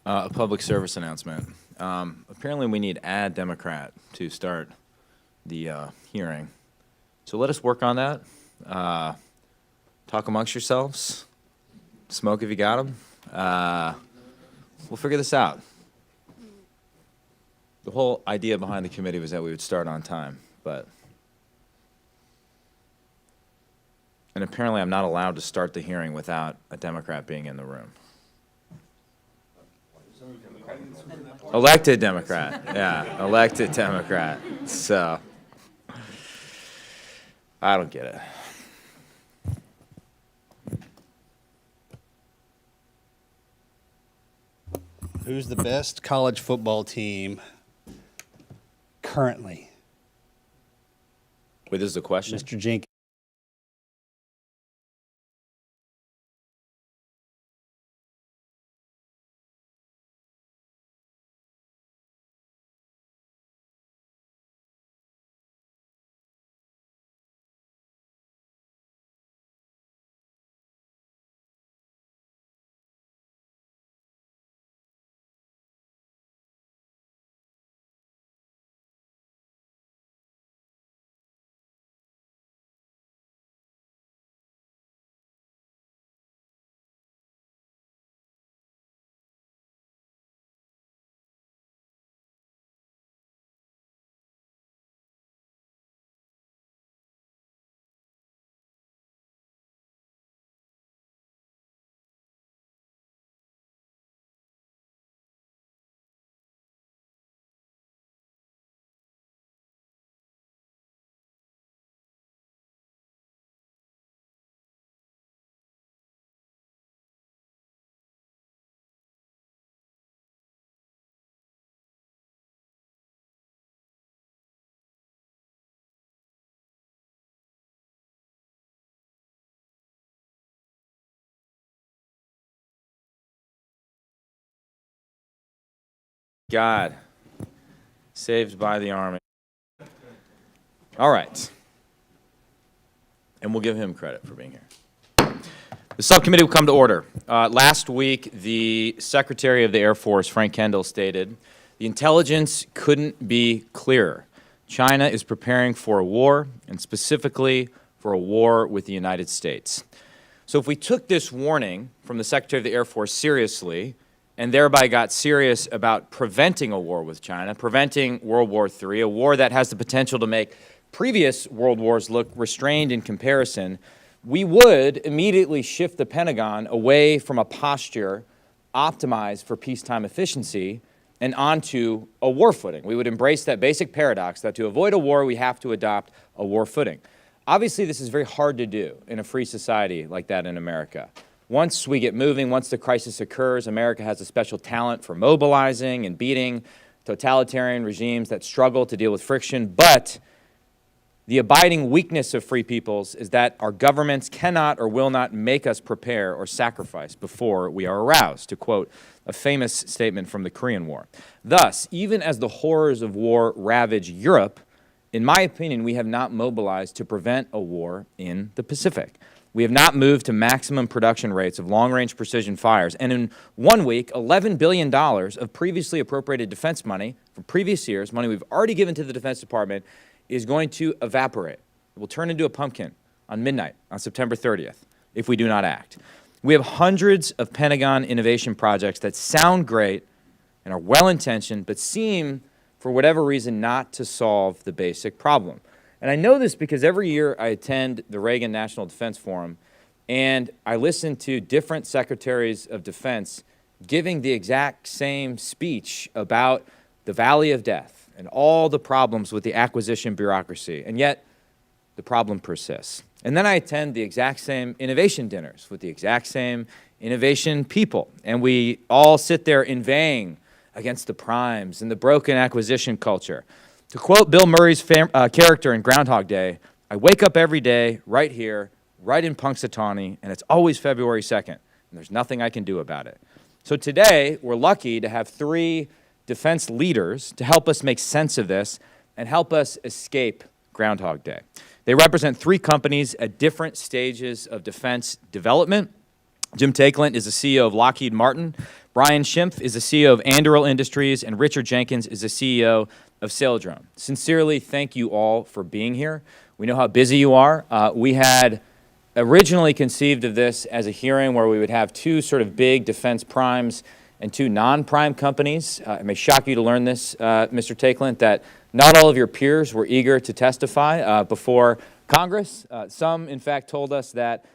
A public service announcement. Apparently we need add Democrat to start the hearing. So let us work on that. Talk amongst yourselves. Smoke if you got them. We'll figure this out. The whole idea behind the committee was that we would start on time, and apparently I'm not allowed to start the hearing without a Democrat being in the room. Elected Democrat, yeah, elected Democrat. So, I don't get it. Who's the best college football team currently? Wait, this is a question? Mr. Jenkins. God, saved by the Army. All right. And we'll give him credit for being here. The subcommittee will come to order. Last week, the Secretary of the Air Force, Frank Kendall, stated, "The intelligence couldn't be clearer. China is preparing for a war, and specifically for a war with the United States." So if we took this warning from the Secretary of the Air Force seriously, and thereby got serious about preventing a war with China, preventing World War III, a war that has the potential to make previous world wars look restrained in comparison, we would immediately shift the Pentagon away from a posture optimized for peacetime efficiency and onto a war footing. We would embrace that basic paradox that to avoid a war, we have to adopt a war footing. Obviously, this is very hard to do in a free society like that in America. Once we get moving, once the crisis occurs, America has a special talent for mobilizing and beating totalitarian regimes that struggle to deal with friction. But the abiding weakness of free peoples is that our governments cannot or will not make us prepare or sacrifice before we are aroused, to quote a famous statement from the Korean War. Thus, even as the horrors of war ravage Europe, in my opinion, we have not mobilized to prevent a war in the Pacific. We have not moved to maximum production rates of long-range precision fires. And in 1 week, $11 billion of previously appropriated defense money from previous years, money we've already given to the Defense Department, is going to evaporate. It will turn into a pumpkin on midnight on September 30th if we do not act. We have hundreds of Pentagon innovation projects that sound great and are well-intentioned, but seem, for whatever reason, not to solve the basic problem. And I know this because every year I attend the Reagan National Defense Forum, and I listen to different secretaries of defense giving the exact same speech about the valley of death and all the problems with the acquisition bureaucracy, and yet the problem persists. And then I attend the exact same innovation dinners with the exact same innovation people, and we all sit there inveighing against the primes and the broken acquisition culture. To quote Bill Murray's character in Groundhog Day, "I wake up every day right here, right in Punxsutawney, and it's always February 2nd, and there's nothing I can do about it." So today, we're lucky to have 3 defense leaders to help us make sense of this and help us escape Groundhog Day. They represent 3 companies at different stages of defense development. Jim Takelent is the CEO of Lockheed Martin, Brian Schimpf is the CEO of Anduril Industries, and Richard Jenkins is the CEO of Saildrone. Sincerely, thank you all for being here. We know how busy you are. We had originally conceived of this as a hearing where we would have two sort of big defense primes and two non-prime companies. It may shock you to learn this, Mr. Takelent, that not all of your peers were eager to testify before Congress. Some, in fact, told us that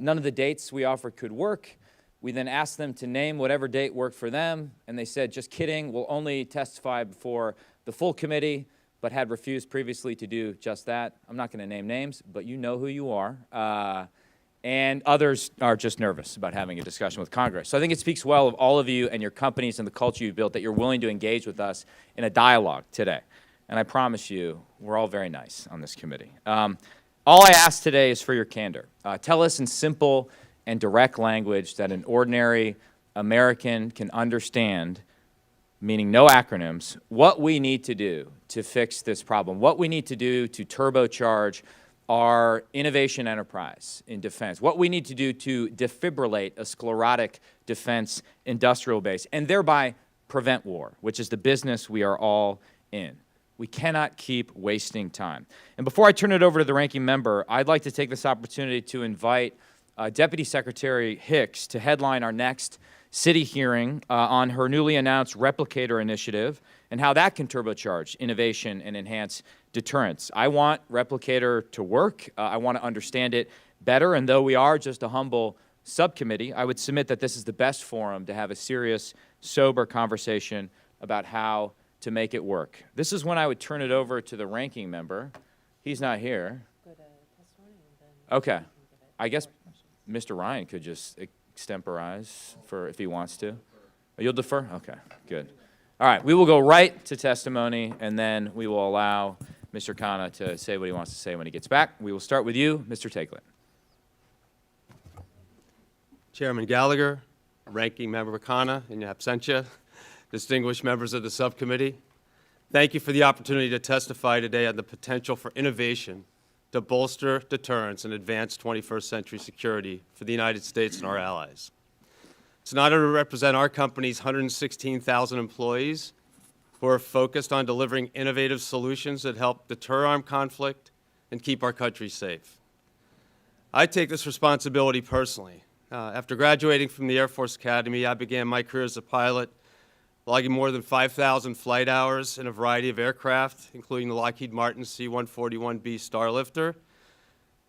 none of the dates we offered could work. We then asked them to name whatever date worked for them, and they said, just kidding, we'll only testify before the full committee, but had refused previously to do just that. I'm not going to name names, but you know who you are. And others are just nervous about having a discussion with Congress. So I think it speaks well of all of you and your companies and the culture you've built that you're willing to engage with us in a dialogue today. And I promise you, we're all very nice on this committee. All I ask today is for your candor. Tell us in simple and direct language that an ordinary American can understand, meaning no acronyms, what we need to do to fix this problem, what we need to do to turbocharge our innovation enterprise in defense, what we need to do to defibrillate a sclerotic defense industrial base, and thereby prevent war, which is the business we are all in. We cannot keep wasting time. And before I turn it over to the ranking member, I'd like to take this opportunity to invite Deputy Secretary Hicks to headline our next CITI hearing on her newly announced Replicator initiative and how that can turbocharge innovation and enhance deterrence. I want Replicator to work. I want to understand it better, and though we are just a humble subcommittee, I would submit that this is the best forum to have a serious, sober conversation about how to make it work. This is when I would turn it over to the ranking member. He's not here. Okay. I guess Mr. Ryan could just extemporize for if he wants to. You'll defer? Okay, good. All right, we will go right to testimony, and then we will allow Mr. Khanna to say what he wants to say when he gets back. We will start with you, Mr. Takelent. Chairman Gallagher, Ranking Member Khanna, in absentia, distinguished members of the subcommittee, thank you for the opportunity to testify today on the potential for innovation to bolster deterrence and advance 21st century security for the United States and our allies. It's an honor to represent our company's 116,000 employees who are focused on delivering innovative solutions that help deter armed conflict and keep our country safe. I take this responsibility personally. After graduating from the Air Force Academy, I began my career as a pilot, logging more than 5,000 flight hours in a variety of aircraft, including the Lockheed Martin C-141B Starlifter.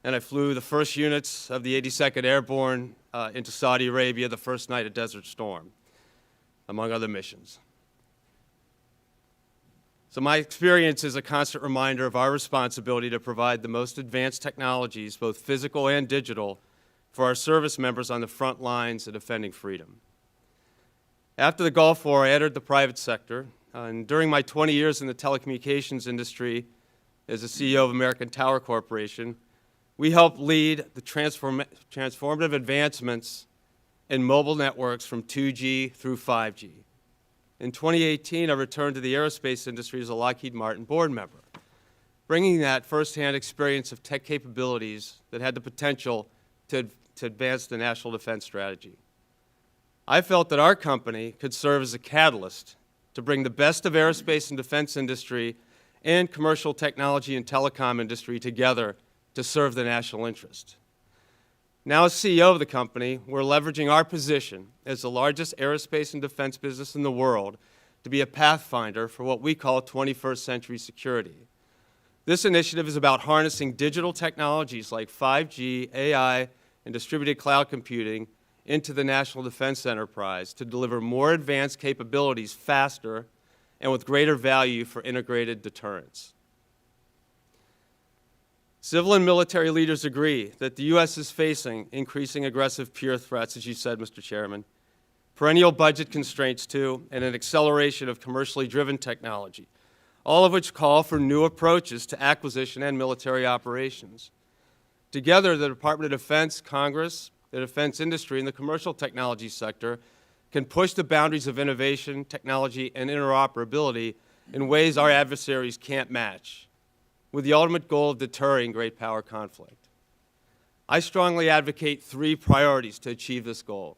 And I flew the first units of the 82nd Airborne into Saudi Arabia the first night of Desert Storm, among other missions. So my experience is a constant reminder of our responsibility to provide the most advanced technologies, both physical and digital, for our service members on the front lines of defending freedom. After the Gulf War, I entered the private sector, and during my 20 years in the telecommunications industry as the CEO of American Tower Corporation, we helped lead the transformative advancements in mobile networks from 2G through 5G. In 2018, I returned to the aerospace industry as a Lockheed Martin board member, bringing that firsthand experience of tech capabilities that had the potential to advance the national defense strategy. I felt that our company could serve as a catalyst to bring the best of aerospace and defense industry and commercial technology and telecom industry together to serve the national interest. Now, as CEO of the company, we're leveraging our position as the largest aerospace and defense business in the world to be a pathfinder for what we call 21st century security. This initiative is about harnessing digital technologies like 5G, AI, and distributed cloud computing into the national defense enterprise to deliver more advanced capabilities faster and with greater value for integrated deterrence. Civil and military leaders agree that the U.S. is facing increasing aggressive peer threats, as you said, Mr. Chairman, perennial budget constraints, too, and an acceleration of commercially driven technology, all of which call for new approaches to acquisition and military operations. Together, the Department of Defense, Congress, the defense industry, and the commercial technology sector can push the boundaries of innovation, technology, and interoperability in ways our adversaries can't match, with the ultimate goal of deterring great power conflict. I strongly advocate 3 priorities to achieve this goal.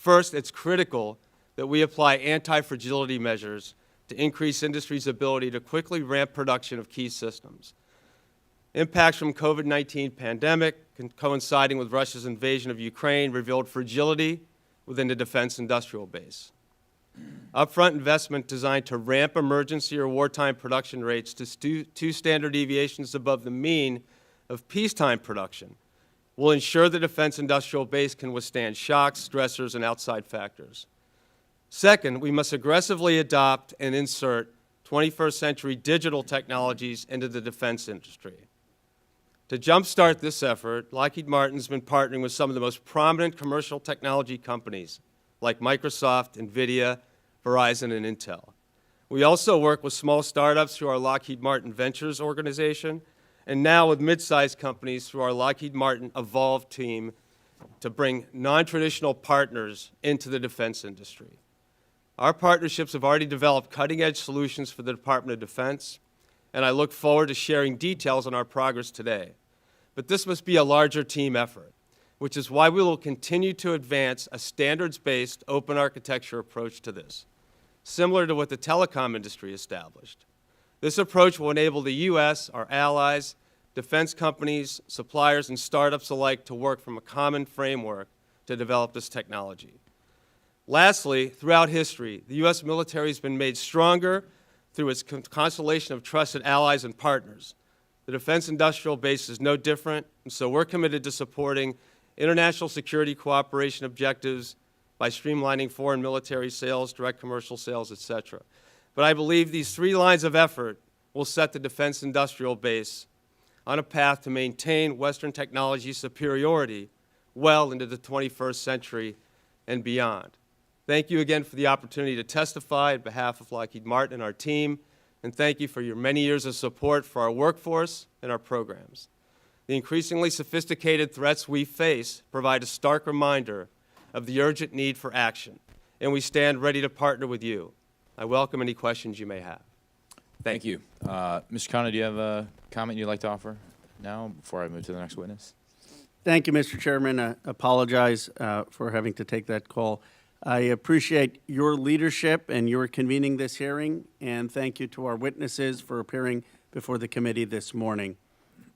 First, it's critical that we apply anti-fragility measures to increase industry's ability to quickly ramp production of key systems. Impacts from COVID-19 pandemic coinciding with Russia's invasion of Ukraine revealed fragility within the defense industrial base. Upfront investment designed to ramp emergency or wartime production rates to two standard deviations above the mean of peacetime production will ensure the defense industrial base can withstand shocks, stressors, and outside factors. Second, we must aggressively adopt and insert 21st century digital technologies into the defense industry. To jumpstart this effort, Lockheed Martin's been partnering with some of the most prominent commercial technology companies like Microsoft, NVIDIA, Verizon, and Intel. We also work with small startups through our Lockheed Martin Ventures organization, and now with mid-sized companies through our Lockheed Martin Evolve team to bring non-traditional partners into the defense industry. Our partnerships have already developed cutting-edge solutions for the Department of Defense, and I look forward to sharing details on our progress today. But this must be a larger team effort, which is why we will continue to advance a standards-based open architecture approach to this, similar to what the telecom industry established. This approach will enable the U.S., our allies, defense companies, suppliers, and startups alike to work from a common framework to develop this technology. Lastly, throughout history, the U.S. military has been made stronger through its constellation of trusted allies and partners. The defense industrial base is no different, and so we're committed to supporting international security cooperation objectives by streamlining foreign military sales, direct commercial sales, et cetera. But I believe these three lines of effort will set the defense industrial base on a path to maintain Western technology superiority well into the 21st century and beyond. Thank you again for the opportunity to testify on behalf of Lockheed Martin and our team, and thank you for your many years of support for our workforce and our programs. The increasingly sophisticated threats we face provide a stark reminder of the urgent need for action, and we stand ready to partner with you. I welcome any questions you may have. Thank you. Mr. Connor, do you have a comment you'd like to offer now before I move to the next witness? Thank you, Mr. Chairman. I apologize for having to take that call. I appreciate your leadership and your convening this hearing, and thank you to our witnesses for appearing before the committee this morning.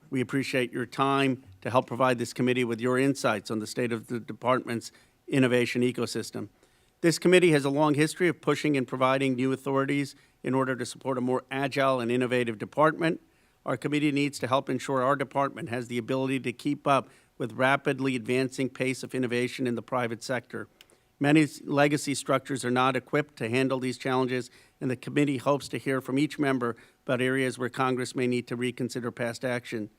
We appreciate your time to help provide this committee with your insights on the state of the department's innovation ecosystem. This committee has a long history of pushing and providing new authorities in order to support a more agile and innovative department. Our committee needs to help ensure our department has the ability to keep up with rapidly advancing pace of innovation in the private sector. Many legacy structures are not equipped to handle these challenges, and the committee hopes to hear from each member about areas where Congress may need to reconsider past action.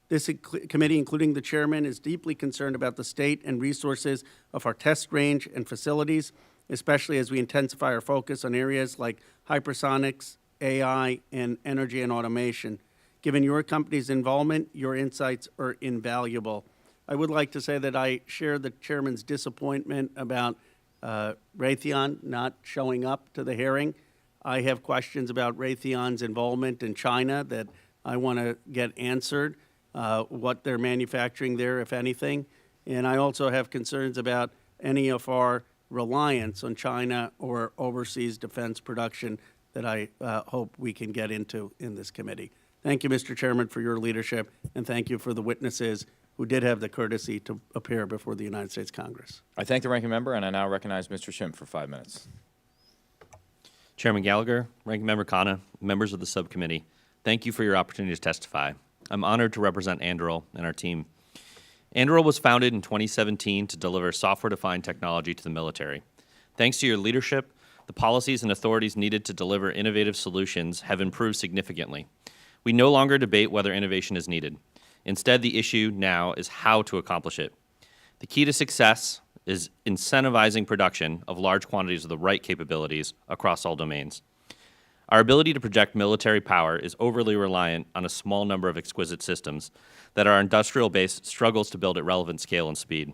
This committee, including the chairman, is deeply concerned about the state and resources of our test range and facilities, especially as we intensify our focus on areas like hypersonics, AI, and energy and automation. Given your company's involvement, your insights are invaluable. I would like to say that I share the chairman's disappointment about Raytheon not showing up to the hearing. I have questions about Raytheon's involvement in China that I want to get answered, what they're manufacturing there, if anything. And I also have concerns about any of our reliance on China or overseas defense production that I hope we can get into in this committee. Thank you, Mr. Chairman, for your leadership, and thank you for the witnesses who did have the courtesy to appear before the United States Congress. I thank the ranking member, and I now recognize Mr. Schimpf for 5 minutes. Chairman Gallagher, Ranking Member Khanna, members of the subcommittee, thank you for your opportunity to testify. I'm honored to represent Anduril and our team. Anduril was founded in 2017 to deliver software-defined technology to the military. Thanks to your leadership, the policies and authorities needed to deliver innovative solutions have improved significantly. We no longer debate whether innovation is needed. Instead, the issue now is how to accomplish it. The key to success is incentivizing production of large quantities of the right capabilities across all domains. Our ability to project military power is overly reliant on a small number of exquisite systems that our industrial base struggles to build at relevant scale and speed.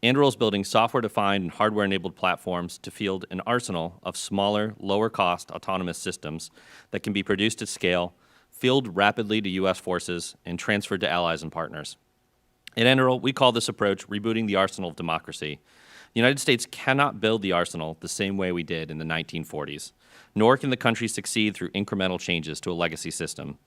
Anduril is building software-defined and hardware-enabled platforms to field an arsenal of smaller, lower-cost autonomous systems that can be produced at scale, fielded rapidly to U.S. forces, and transferred to allies and partners. At Anduril, we call this approach rebooting the arsenal of democracy The United States cannot build the arsenal the same way we did in the 1940s, nor can the country succeed through incremental changes to a legacy system.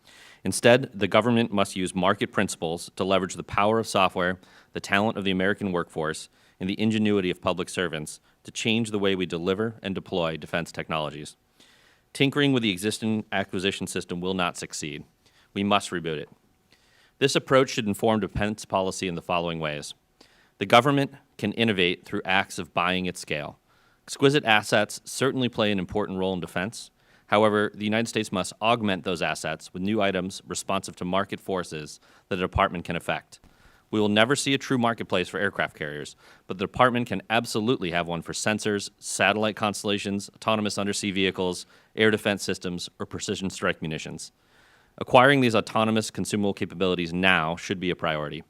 Instead, the government must use market principles to leverage the power of software, the talent of the American workforce, and the ingenuity of public servants to change the way we deliver and deploy defense technologies. Tinkering with the existing acquisition system will not succeed. We must reboot it. This approach should inform defense policy in the following ways. The government can innovate through acts of buying at scale. Exquisite assets certainly play an important role in defense. However, the United States must augment those assets with new items responsive to market forces that the department can affect. We will never see a true marketplace for aircraft carriers, but the department can absolutely have one for sensors, satellite constellations, autonomous undersea vehicles, air defense systems, or precision strike munitions. Acquiring these autonomous consumable capabilities now should be a priority.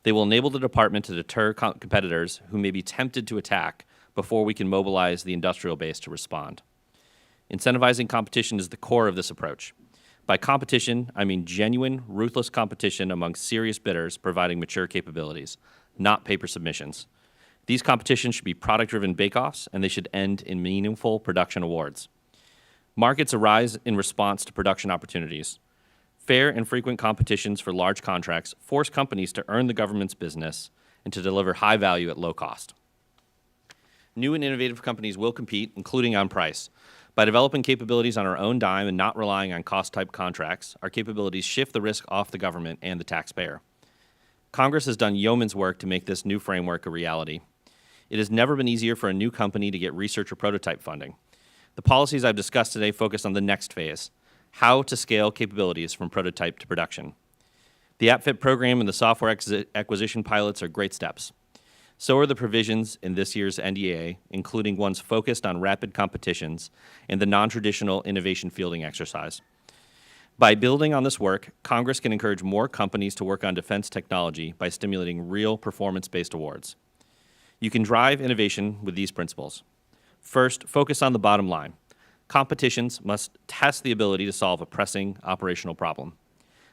They will enable the department to deter competitors who may be tempted to attack before we can mobilize the industrial base to respond. Incentivizing competition is the core of this approach. By competition, I mean genuine, ruthless competition among serious bidders providing mature capabilities, not paper submissions. These competitions should be product-driven bake-offs, and they should end in meaningful production awards. Markets arise in response to production opportunities. Fair and frequent competitions for large contracts force companies to earn the government's business and to deliver high value at low cost. New and innovative companies will compete, including on price. By developing capabilities on our own dime and not relying on cost-type contracts, our capabilities shift the risk off the government and the taxpayer. Congress has done yeoman's work to make this new framework a reality. It has never been easier for a new company to get research or prototype funding. The policies I've discussed today focus on the next phase, how to scale capabilities from prototype to production. The AppFit program and the software acquisition pilots are great steps. So are the provisions in this year's NDAA, including ones focused on rapid competitions and the non-traditional innovation fielding exercise. By building on this work, Congress can encourage more companies to work on defense technology by stimulating real performance-based awards. You can drive innovation with these principles. First, focus on the bottom line. Competitions must test the ability to solve a pressing operational problem.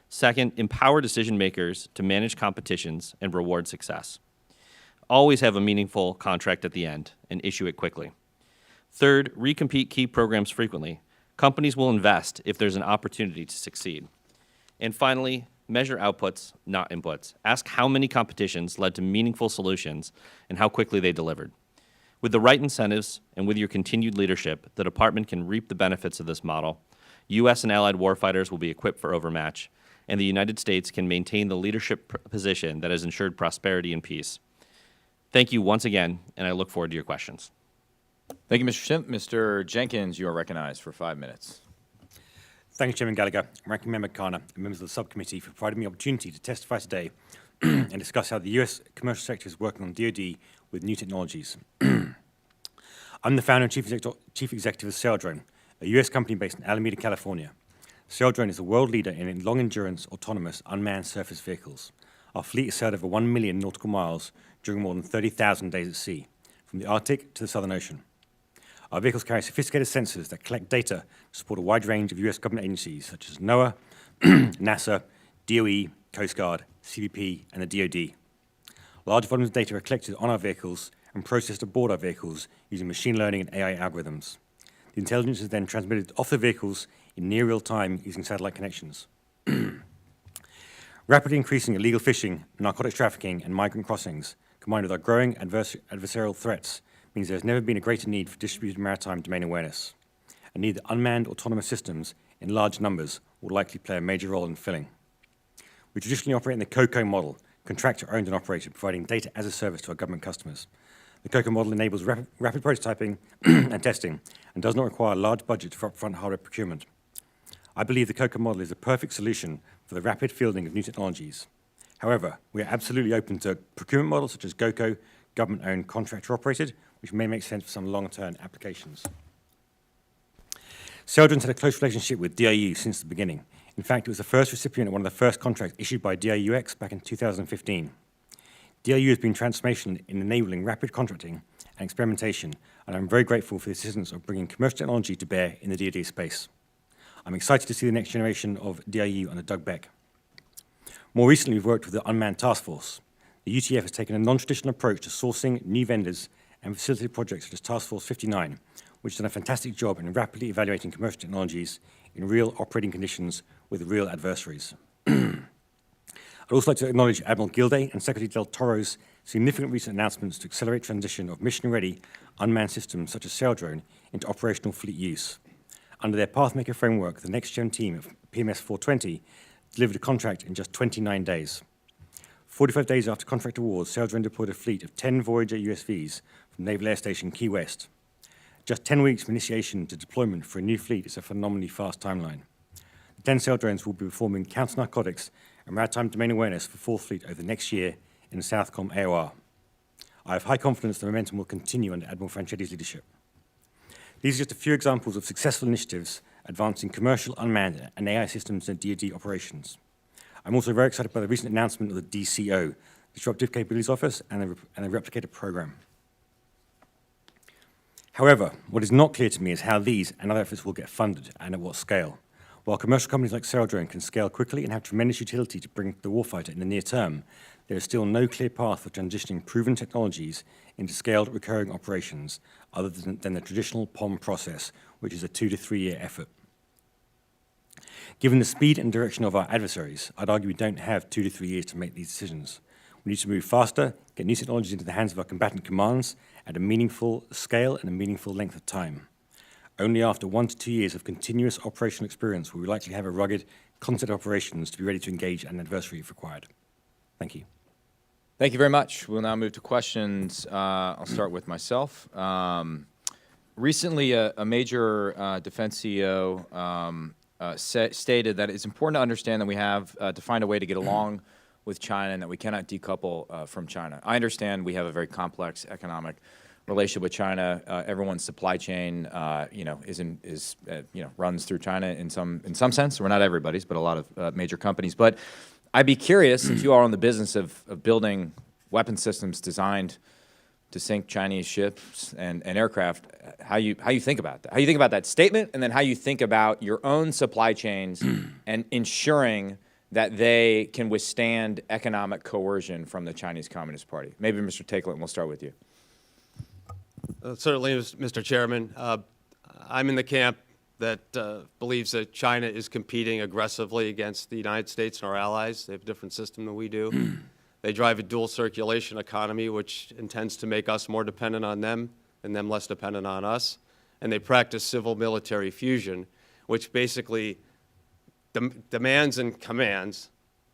Second, empower decision makers to manage competitions and reward success. Always have a meaningful contract at the end and issue it quickly. Third, recompete key programs frequently. Companies will invest if there's an opportunity to succeed. And finally, measure outputs, not inputs. Ask how many competitions led to meaningful solutions and how quickly they delivered. With the right incentives and with your continued leadership, the department can reap the benefits of this model. U.S. and allied warfighters will be equipped for overmatch, and the United States can maintain the leadership position that has ensured prosperity and peace. Thank you once again, and I look forward to your questions. Thank you, Mr. Shimp. Mr. Jenkins, you are recognized for 5 minutes. Thank you, Chairman Gallagher, Ranking Member Kana, and members of the subcommittee for providing me the opportunity to testify today and discuss how the U.S. commercial sector is working on DoD with new technologies. I'm the founder and chief executive of Saildrone, a U.S. company based in Alameda, California. Saildrone is a world leader in long-endurance, autonomous, unmanned surface vehicles. Our fleet has sailed over 1 million nautical miles during more than 30,000 days at sea, from the Arctic to the Southern Ocean. Our vehicles carry sophisticated sensors that collect data to support a wide range of U.S. government agencies, such as NOAA, NASA, DOE, Coast Guard, CBP, and the DoD. Large volumes of data are collected on our vehicles and processed aboard our vehicles using machine learning and AI algorithms. The intelligence is then transmitted off the vehicles in near real time using satellite connections. Rapidly increasing illegal fishing, narcotics trafficking, and migrant crossings, combined with our growing adversarial threats, means there has never been a greater need for distributed maritime domain awareness, a need that unmanned autonomous systems in large numbers will likely play a major role in filling. We traditionally operate in the COCO model, contractor-owned and operated, providing data as a service to our government customers. The COCO model enables rapid prototyping and testing and does not require a large budget for upfront hardware procurement. I believe the COCO model is the perfect solution for the rapid fielding of new technologies. However, we are absolutely open to procurement models such as GOCO, government-owned, contractor-operated, which may make sense for some long-term applications. Saildrone's had a close relationship with DIU since the beginning. In fact, it was the first recipient of one of the first contracts issued by DIUX back in 2015. DIU has been transformational in enabling rapid contracting and experimentation, and I'm very grateful for the assistance of bringing commercial technology to bear in the DoD space. I'm excited to see the next generation of DIU under Doug Beck. More recently, we've worked with the Unmanned Task Force. The UTF has taken a non-traditional approach to sourcing new vendors and facilitated projects such as Task Force 59, which has done a fantastic job in rapidly evaluating commercial technologies in real operating conditions with real adversaries. I'd also like to acknowledge Admiral Gilday and Secretary Del Toro's significant recent announcements to accelerate transition of mission-ready unmanned systems such as Saildrone into operational fleet use. Under their Pathmaker framework, the next-gen team of PMS 420 delivered a contract in just 29 days. 45 days after contract award, Saildrone deployed a fleet of 10 Voyager USVs from Naval Air Station Key West. Just 10 weeks from initiation to deployment for a new fleet is a phenomenally fast timeline. The 10 Saildrones will be performing counter-narcotics and maritime domain awareness for 4th Fleet over the next year in the Southcom AOR. I have high confidence the momentum will continue under Admiral Franchetti's leadership. These are just a few examples of successful initiatives advancing commercial unmanned and AI systems in DoD operations. I'm also very excited by the recent announcement of the DCO, Disruptive Capabilities Office, and the Replicator Program. However, what is not clear to me is how these and other efforts will get funded and at what scale. While commercial companies like Saildrone can scale quickly and have tremendous utility to bring to the warfighter in the near term, there is still no clear path for transitioning proven technologies into scaled recurring operations other than the traditional POM process, which is a 2 to 3 year effort. Given the speed and direction of our adversaries, I'd argue we don't have 2 to 3 years to make these decisions. We need to move faster, get new technologies into the hands of our combatant commands at a meaningful scale and a meaningful length of time. Only after 1 to 2 years of continuous operational experience will we likely have a rugged concept operations to be ready to engage an adversary if required. Thank you. Thank you very much. We'll now move to questions. I'll start with myself. Recently, a major defense CEO stated that it's important to understand that we have to find a way to get along with China and that we cannot decouple from China. I understand we have a very complex economic relationship with China. Everyone's supply chain, runs through China in some sense. We're not everybody's, but a lot of major companies. But I'd be curious, since you are in the business of building weapon systems designed to sink Chinese ships and aircraft, how you think about that? How you think about that statement, and then how you think about your own supply chains and ensuring that they can withstand economic coercion from the Chinese Communist Party. Maybe Mr. Takelet, we'll start with you. Certainly, Mr. Chairman. I'm in the camp that believes that China is competing aggressively against the United States and our allies. They have a different system than we do. They drive a dual circulation economy, which intends to make us more dependent on them and them less dependent on us. And they practice civil-military fusion, which basically demands and commands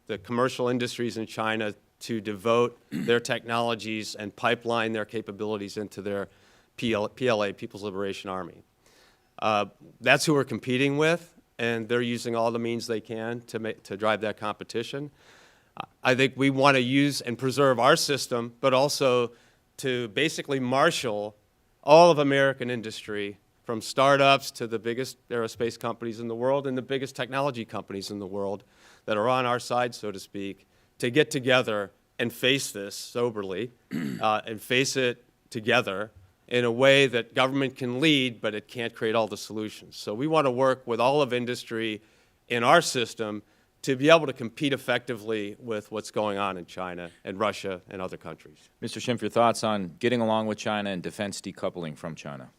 the commercial industries in China to devote their technologies and pipeline their capabilities into their PLA, People's Liberation Army. That's who we're competing with, and they're using all the means they can to drive that competition. I think we want to use and preserve our system, but also to basically marshal all of American industry, from startups to the biggest aerospace companies in the world and the biggest technology companies in the world that are on our side, so to speak, to get together and face this soberly and face it together in a way that government can lead, but it can't create all the solutions. So we want to work with all of industry in our system to be able to compete effectively with what's going on in China and Russia and other countries. Mr. Schimpf, your thoughts on getting along with China and defense decoupling from China?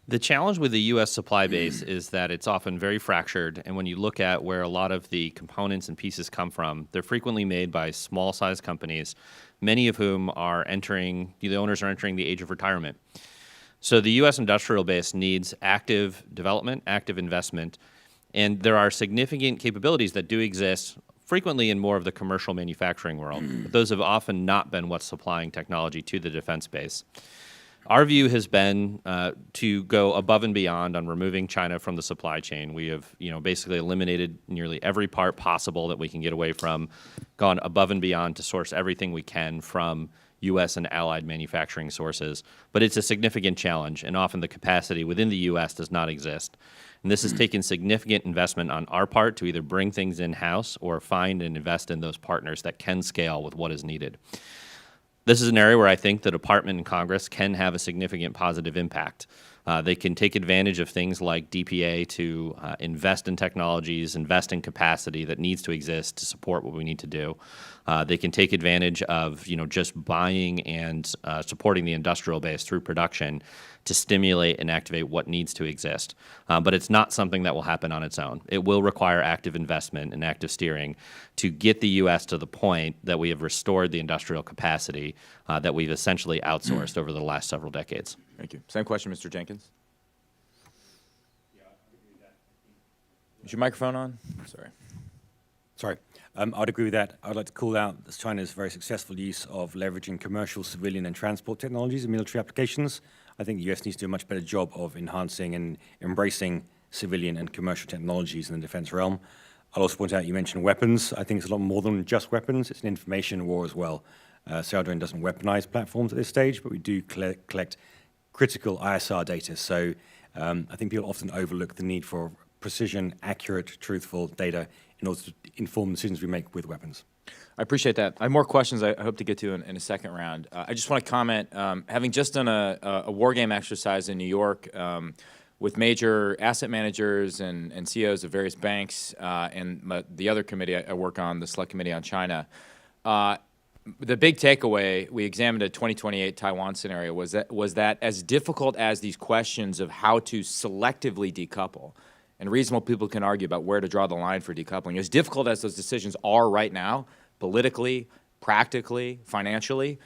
The challenge with the U.S. supply base is that it's often very fractured, and when you look at where a lot of the components and pieces come from, they're frequently made by small-sized companies, many of whom are the owners are entering the age of retirement. So the U.S. industrial base needs active development, active investment, and there are significant capabilities that do exist frequently in more of the commercial manufacturing world, but those have often not been what's supplying technology to the defense base. Our view has been to go above and beyond on removing China from the supply chain. We have, basically eliminated nearly every part possible that we can get away from, gone above and beyond to source everything we can from U.S. and allied manufacturing sources. But it's a significant challenge, and often the capacity within the U.S. does not exist. And this has taken significant investment on our part to either bring things in-house or find and invest in those partners that can scale with what is needed. This is an area where I think the Department and Congress can have a significant positive impact. They can take advantage of things like DPA to invest in technologies, invest in capacity that needs to exist to support what we need to do. They can take advantage of, just buying and supporting the industrial base through production to stimulate and activate what needs to exist. But it's not something that will happen on its own. It will require active investment and active steering to get the U.S. to the point that we have restored the industrial capacity that we've essentially outsourced over the last several decades. Thank you. Same question, Mr. Jenkins. Is your microphone on? Sorry. Sorry. I'd agree with that. I'd like to call out China's very successful use of leveraging commercial, civilian, and transport technologies in military applications. I think the U.S. needs to do a much better job of enhancing and embracing civilian and commercial technologies in the defense realm. I'll also point out, you mentioned weapons. I think it's a lot more than just weapons. It's an information war as well. Saudin doesn't weaponize platforms at this stage, but we do collect critical ISR data. So I think people often overlook the need for precision, accurate, truthful data in order to inform the decisions we make with weapons. I appreciate that. I have more questions I hope to get to in a second round. I just want to comment, having just done a war game exercise in New York with major asset managers and CEOs of various banks and the other committee I work on, the Select Committee on China, the big takeaway, we examined a 2028 Taiwan scenario, was that as difficult as these questions of how to selectively decouple, and reasonable people can argue about where to draw the line for decoupling, as difficult as those decisions are right now, politically, practically, financially,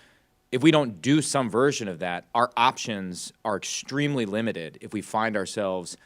if we don't do some version of that, our options are extremely limited if we find ourselves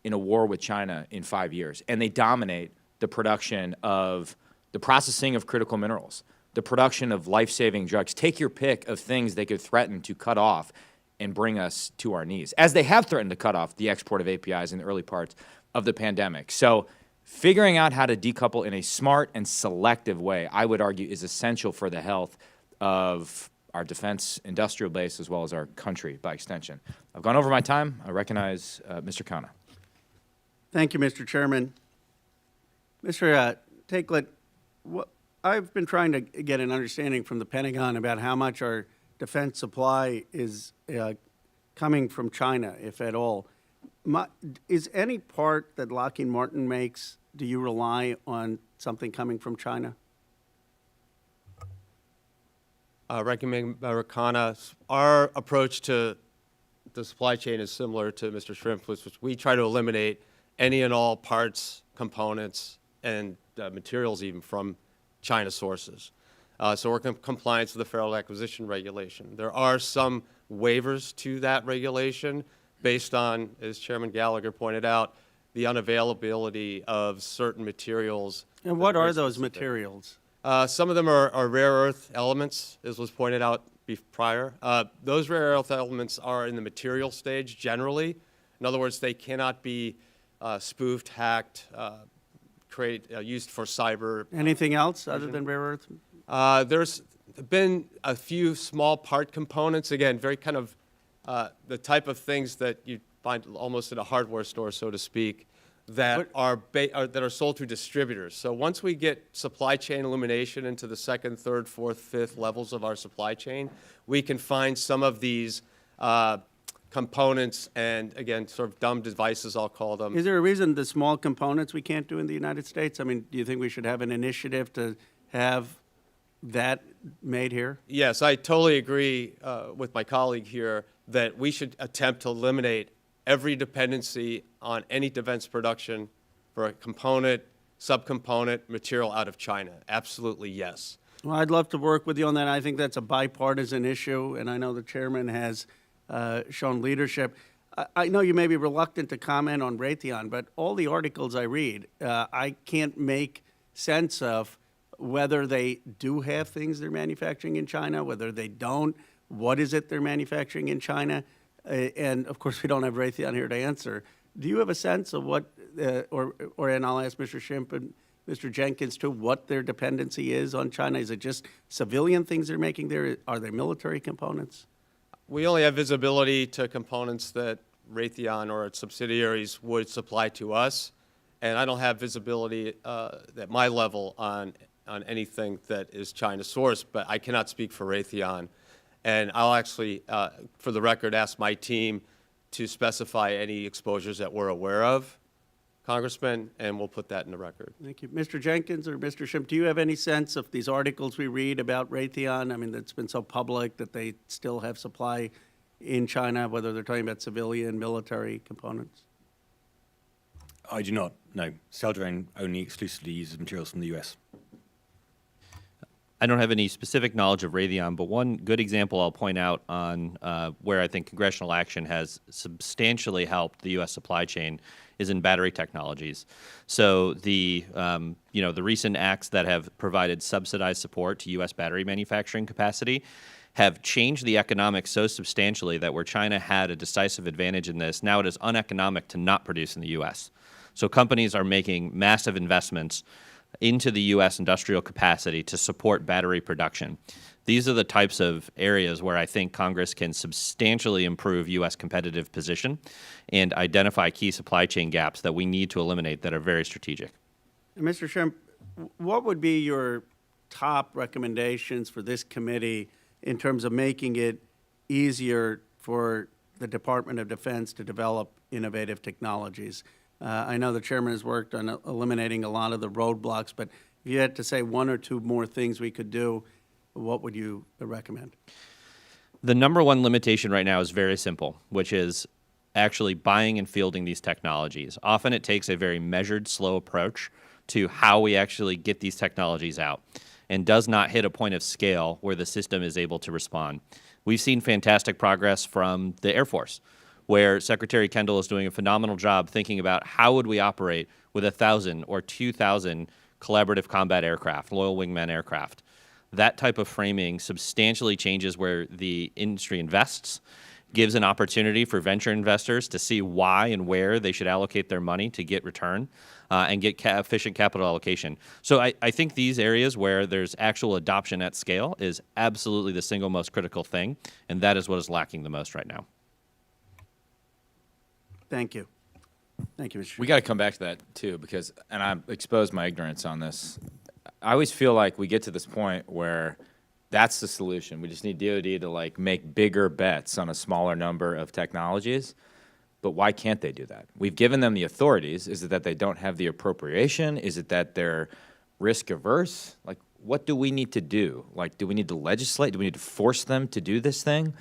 in a war with China in 5 years. And they dominate the production of the processing of critical minerals, the production of life-saving drugs. Take your pick of things they could threaten to cut off and bring us to our knees, as they have threatened to cut off the export of APIs in the early parts of the pandemic. So figuring out how to decouple in a smart and selective way, I would argue, is essential for the health of our defense industrial base as well as our country by extension. I've gone over my time. I recognize Mr. Khanna. Thank you, Mr. Chairman. Mr. Takelet, I've been trying to get an understanding from the Pentagon about how much our defense supply is coming from China, if at all. Is any part that Lockheed Martin makes, do you rely on something coming from China? Ranking Member Khanna, our approach to the supply chain is similar to Mr. Shrimp's, which we try to eliminate any and all parts, components, and materials even from China sources. So we're in compliance with the Federal Acquisition Regulation. There are some waivers to that regulation based on, as Chairman Gallagher pointed out, the unavailability of certain materials. And what are those materials? Some of them are rare earth elements, as was pointed out prior. Those rare earth elements are in the material stage generally. In other words, they cannot be spoofed, hacked, used for cyber. Anything else other than rare earth? There's been a few small part components, again, very kind of the type of things that you find almost in a hardware store, so to speak, that are sold through distributors. So once we get supply chain illumination into the second, third, fourth, fifth levels of our supply chain, we can find some of these components and, again, sort of dumb devices, I'll call them. Is there a reason the small components we can't do in the United States? I mean, do you think we should have an initiative to have that made here? Yes, I totally agree with my colleague here that we should attempt to eliminate every dependency on any defense production for a component, subcomponent, material out of China. Absolutely, yes. Well, I'd love to work with you on that. I think that's a bipartisan issue, and I know the chairman has shown leadership. I know you may be reluctant to comment on Raytheon, but all the articles I read, I can't make sense of whether they do have things they're manufacturing in China, whether they don't, what is it they're manufacturing in China, and of course we don't have Raytheon here to answer. Do you have a sense of what, and I'll ask Mr. Shrimp and Mr. Jenkins too, what their dependency is on China? Is it just civilian things they're making there? Are they military components? We only have visibility to components that Raytheon or its subsidiaries would supply to us, and I don't have visibility at my level on anything that is China sourced, but I cannot speak for Raytheon. And I'll actually, for the record, ask my team to specify any exposures that we're aware of, Congressman, and we'll put that in the record. Thank you. Mr. Jenkins or Mr. Schimpf, do you have any sense of these articles we read about Raytheon? I mean, it's been so public that they still have supply in China, whether they're talking about civilian, military components? I do not. No. Celdrone only exclusively uses materials from the US. I don't have any specific knowledge of Raytheon, but one good example I'll point out on where I think congressional action has substantially helped the U.S. supply chain is in battery technologies. So the the recent acts that have provided subsidized support to U.S. battery manufacturing capacity have changed the economics so substantially that where China had a decisive advantage in this, now it is uneconomic to not produce in the U.S. So companies are making massive investments into the U.S. industrial capacity to support battery production. These are the types of areas where I think Congress can substantially improve U.S. competitive position and identify key supply chain gaps that we need to eliminate that are very strategic. And Mr. Schimpf, what would be your top recommendations for this committee in terms of making it easier for the Department of Defense to develop innovative technologies? I know the chairman has worked on eliminating a lot of the roadblocks, but if you had to say one or two more things we could do, what would you recommend? The number one limitation right now is very simple, which is actually buying and fielding these technologies. Often it takes a very measured, slow approach to how we actually get these technologies out and does not hit a point of scale where the system is able to respond. We've seen fantastic progress from the Air Force, where Secretary Kendall is doing a phenomenal job thinking about how would we operate with 1,000 or 2,000 collaborative combat aircraft, loyal wingman aircraft. That type of framing substantially changes where the industry invests, gives an opportunity for venture investors to see why and where they should allocate their money to get return and get efficient capital allocation. So I think these areas where there's actual adoption at scale is absolutely the single most critical thing, and that is what is lacking the most right now. Thank you. Thank you, Mr. We got to come back to that too, because, and I expose my ignorance on this. I always feel like we get to this point where that's the solution. We just need DoD to like make bigger bets on a smaller number of technologies. But why can't they do that? We've given them the authorities. Is it that they don't have the appropriation? Is it that they're risk averse? Like, what do we need to do? Like, do we need to legislate? Do we need to force them to do this thing?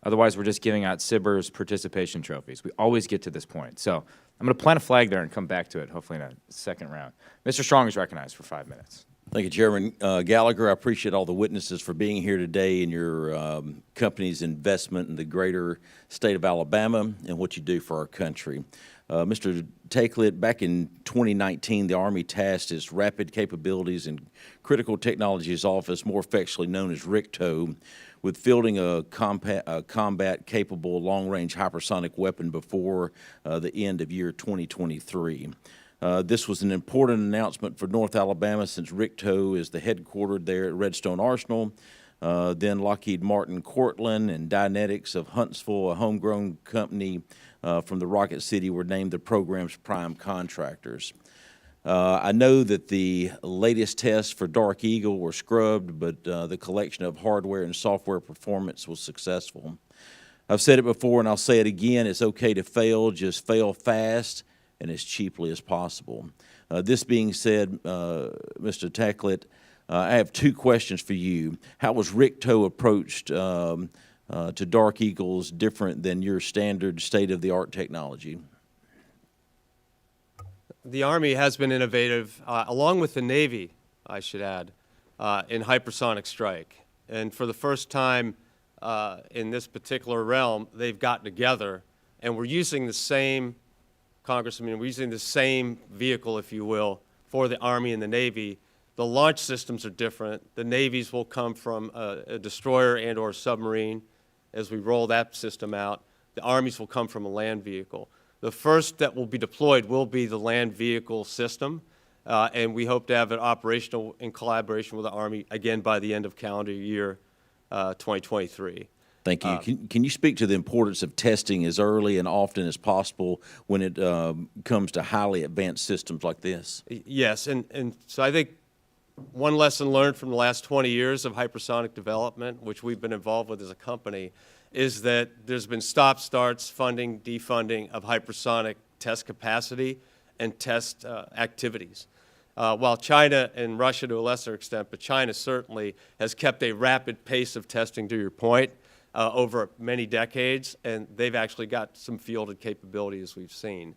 Otherwise, we're just giving out SBIR's participation trophies. We always get to this point. So I'm going to plant a flag there and come back to it, hopefully in a second round. Mr. Strong is recognized for 5 minutes. Thank you, Chairman Gallagher. I appreciate all the witnesses for being here today and your company's investment in the greater state of Alabama and what you do for our country. Mr. Takelet, back in 2019, the Army tasked its Rapid Capabilities and Critical Technologies Office, more affectionately known as RCTO, with fielding a combat-capable long-range hypersonic weapon before the end of year 2023. This was an important announcement for North Alabama since RCTO is the headquartered there at Redstone Arsenal. Then Lockheed Martin Cortland and Dynetics of Huntsville, a homegrown company from the Rocket City, were named the program's prime contractors. I know that the latest tests for Dark Eagle were scrubbed, but the collection of hardware and software performance was successful. I've said it before and I'll say it again, it's okay to fail, just fail fast and as cheaply as possible. This being said, Mr. Takelet, I have two questions for you. How was RCTO approached to Dark Eagles different than your standard state-of-the-art technology? The Army has been innovative, along with the Navy, I should add, in hypersonic strike. And for the first time in this particular realm, they've gotten together, and we're using the same, Congressman, we're using the same vehicle, if you will, for the Army and the Navy. The launch systems are different. The Navies will come from a destroyer and or submarine as we roll that system out. The Armies will come from a land vehicle. The first that will be deployed will be the land vehicle system, and we hope to have it operational in collaboration with the Army, again, by the end of calendar year 2023. Thank you. Can you speak to the importance of testing as early and often as possible when it comes to highly advanced systems like this? Yes, and so I think one lesson learned from the last 20 years of hypersonic development, which we've been involved with as a company, is that there's been stop-starts, funding, defunding of hypersonic test capacity and test activities. While China and Russia to a lesser extent, but China certainly has kept a rapid pace of testing, to your point, over many decades, and they've actually got some fielded capability, as we've seen.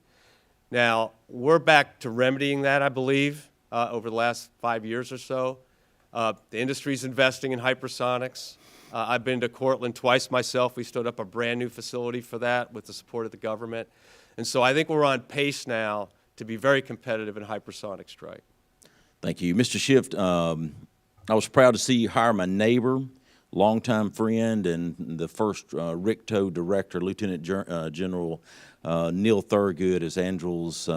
Now, we're back to remedying that, I believe, over the last 5 years or so. The industry's investing in hypersonics. I've been to Cortland twice myself. We stood up a brand new facility for that with the support of the government. And so I think we're on pace now to be very competitive in hypersonic strike. Thank you. Mr. Schiff, I was proud to see you hire my neighbor, longtime friend, and the first RICTO director, Lieutenant General Neil Thurgood, as Andrew's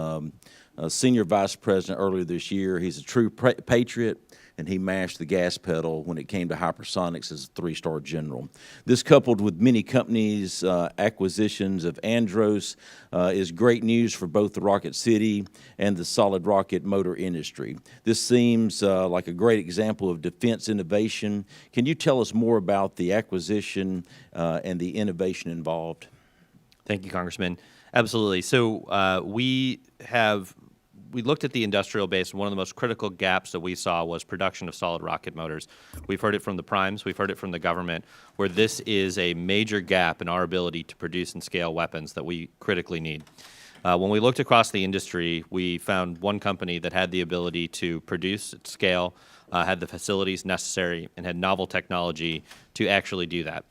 senior vice president earlier this year. He's a true patriot, and he mashed the gas pedal when it came to hypersonics as a 3-star general. This, coupled with many companies' acquisitions of Andros, is great news for both the Rocket City and the solid rocket motor industry. This seems like a great example of defense innovation. Can you tell us more about the acquisition and the innovation involved? Thank you, Congressman. Absolutely. So we looked at the industrial base, and one of the most critical gaps that we saw was production of solid rocket motors. We've heard it from the primes, we've heard it from the government, where this is a major gap in our ability to produce and scale weapons that we critically need. When we looked across the industry, we found one company that had the ability to produce at scale, had the facilities necessary, and had novel technology to actually do that.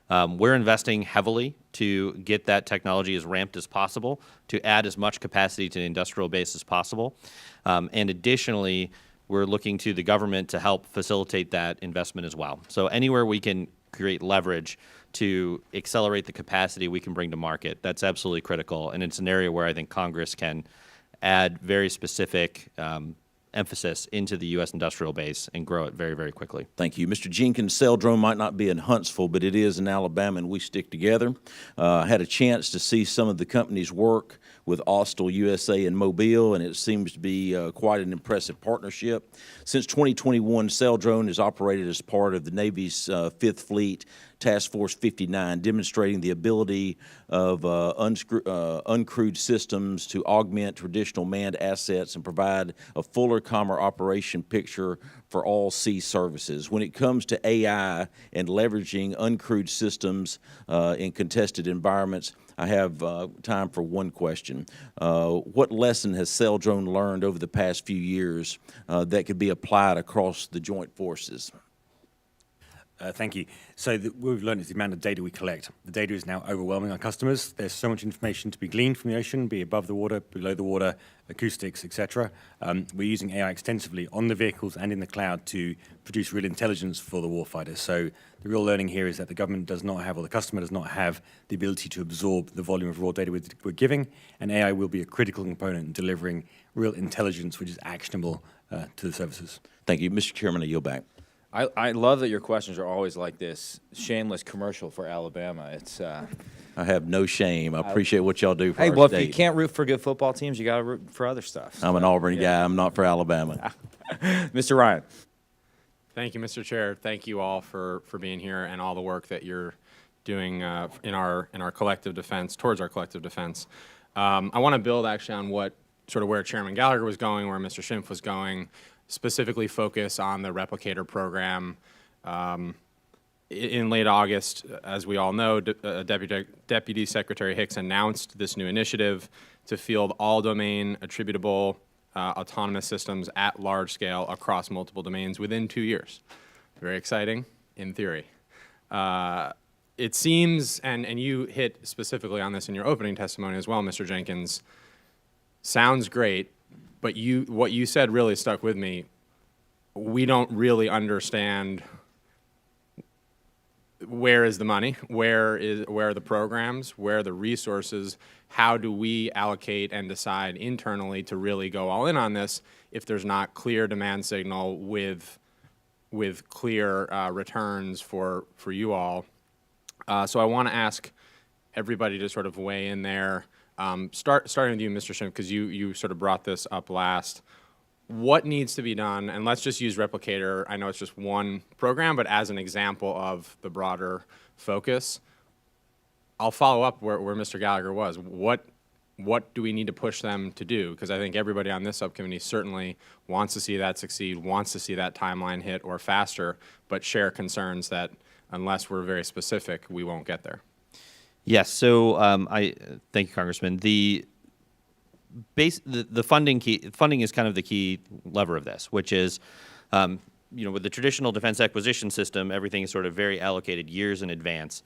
We're investing heavily to get that technology as ramped as possible, to add as much capacity to the industrial base as possible. And additionally, we're looking to the government to help facilitate that investment as well. So anywhere we can create leverage to accelerate the capacity we can bring to market, that's absolutely critical. And it's an area where I think Congress can add very specific emphasis into the U.S. industrial base and grow it very, very quickly. Thank you. Mr. Jenkins, Celdrone might not be in Huntsville, but it is in Alabama, and we stick together. I had a chance to see some of the company's work with Austell USA and Mobile, and it seems to be quite an impressive partnership. Since 2021, Celdrone has operated as part of the Navy's 5th Fleet Task Force 59, demonstrating the ability of uncrewed systems to augment traditional manned assets and provide a fuller, calmer operation picture for all sea services. When it comes to AI and leveraging uncrewed systems in contested environments, I have time for one question. What lesson has Celdrone learned over the past few years that could be applied across the joint forces? Thank you. So what we've learned is the amount of data we collect. The data is now overwhelming our customers. There's so much information to be gleaned from the ocean, be above the water, below the water, acoustics, etc. We're using AI extensively on the vehicles and in the cloud to produce real intelligence for the warfighter. So the real learning here is that the government does not have, or the customer does not have, the ability to absorb the volume of raw data we're giving, and AI will be a critical component in delivering real intelligence which is actionable to the services. Thank you. Mr. Chairman, I yield back. I love that your questions are always like this shameless commercial for Alabama. It's I have no shame. I appreciate what y'all do for hey, our well, state. if you can't root for good football teams, you got to root for other stuff. I'm an Auburn guy. I'm not for Alabama. Mr. Ryan. Thank you, Mr. Chair. Thank you all for being here and all the work that you're doing in our collective defense, towards our collective defense. I want to build actually on where Chairman Gallagher was going, where Mr. Schimpf was going, specifically focus on the replicator program. In late August, as we all know, Deputy Secretary Hicks announced this new initiative to field all domain attributable autonomous systems at large scale across multiple domains within 2 years. Very exciting in theory. It seems, and you hit specifically on this in your opening testimony as well, Mr. Jenkins, sounds great, but what you said really stuck with me. We don't really understand where is the money, where are the programs, where are the resources, how do we allocate and decide internally to really go all in on this if there's not clear demand signal with clear returns for you all. So I want to ask everybody to sort of weigh in there. Starting with you, Mr. Schimpf, because you sort of brought this up last. what needs to be done, and let's just use Replicator. I know it's just one program, but as an example of the broader focus, I'll follow up where Mr. Gallagher was. What do we need to push them to do? Because I think everybody on this subcommittee certainly wants to see that succeed, wants to see that timeline hit or faster, but share concerns that unless we're very specific, we won't get there. Yes. So I thank you, Congressman. The funding is kind of the key lever of this, which is, with the traditional defense acquisition system, everything is sort of very allocated years in advance.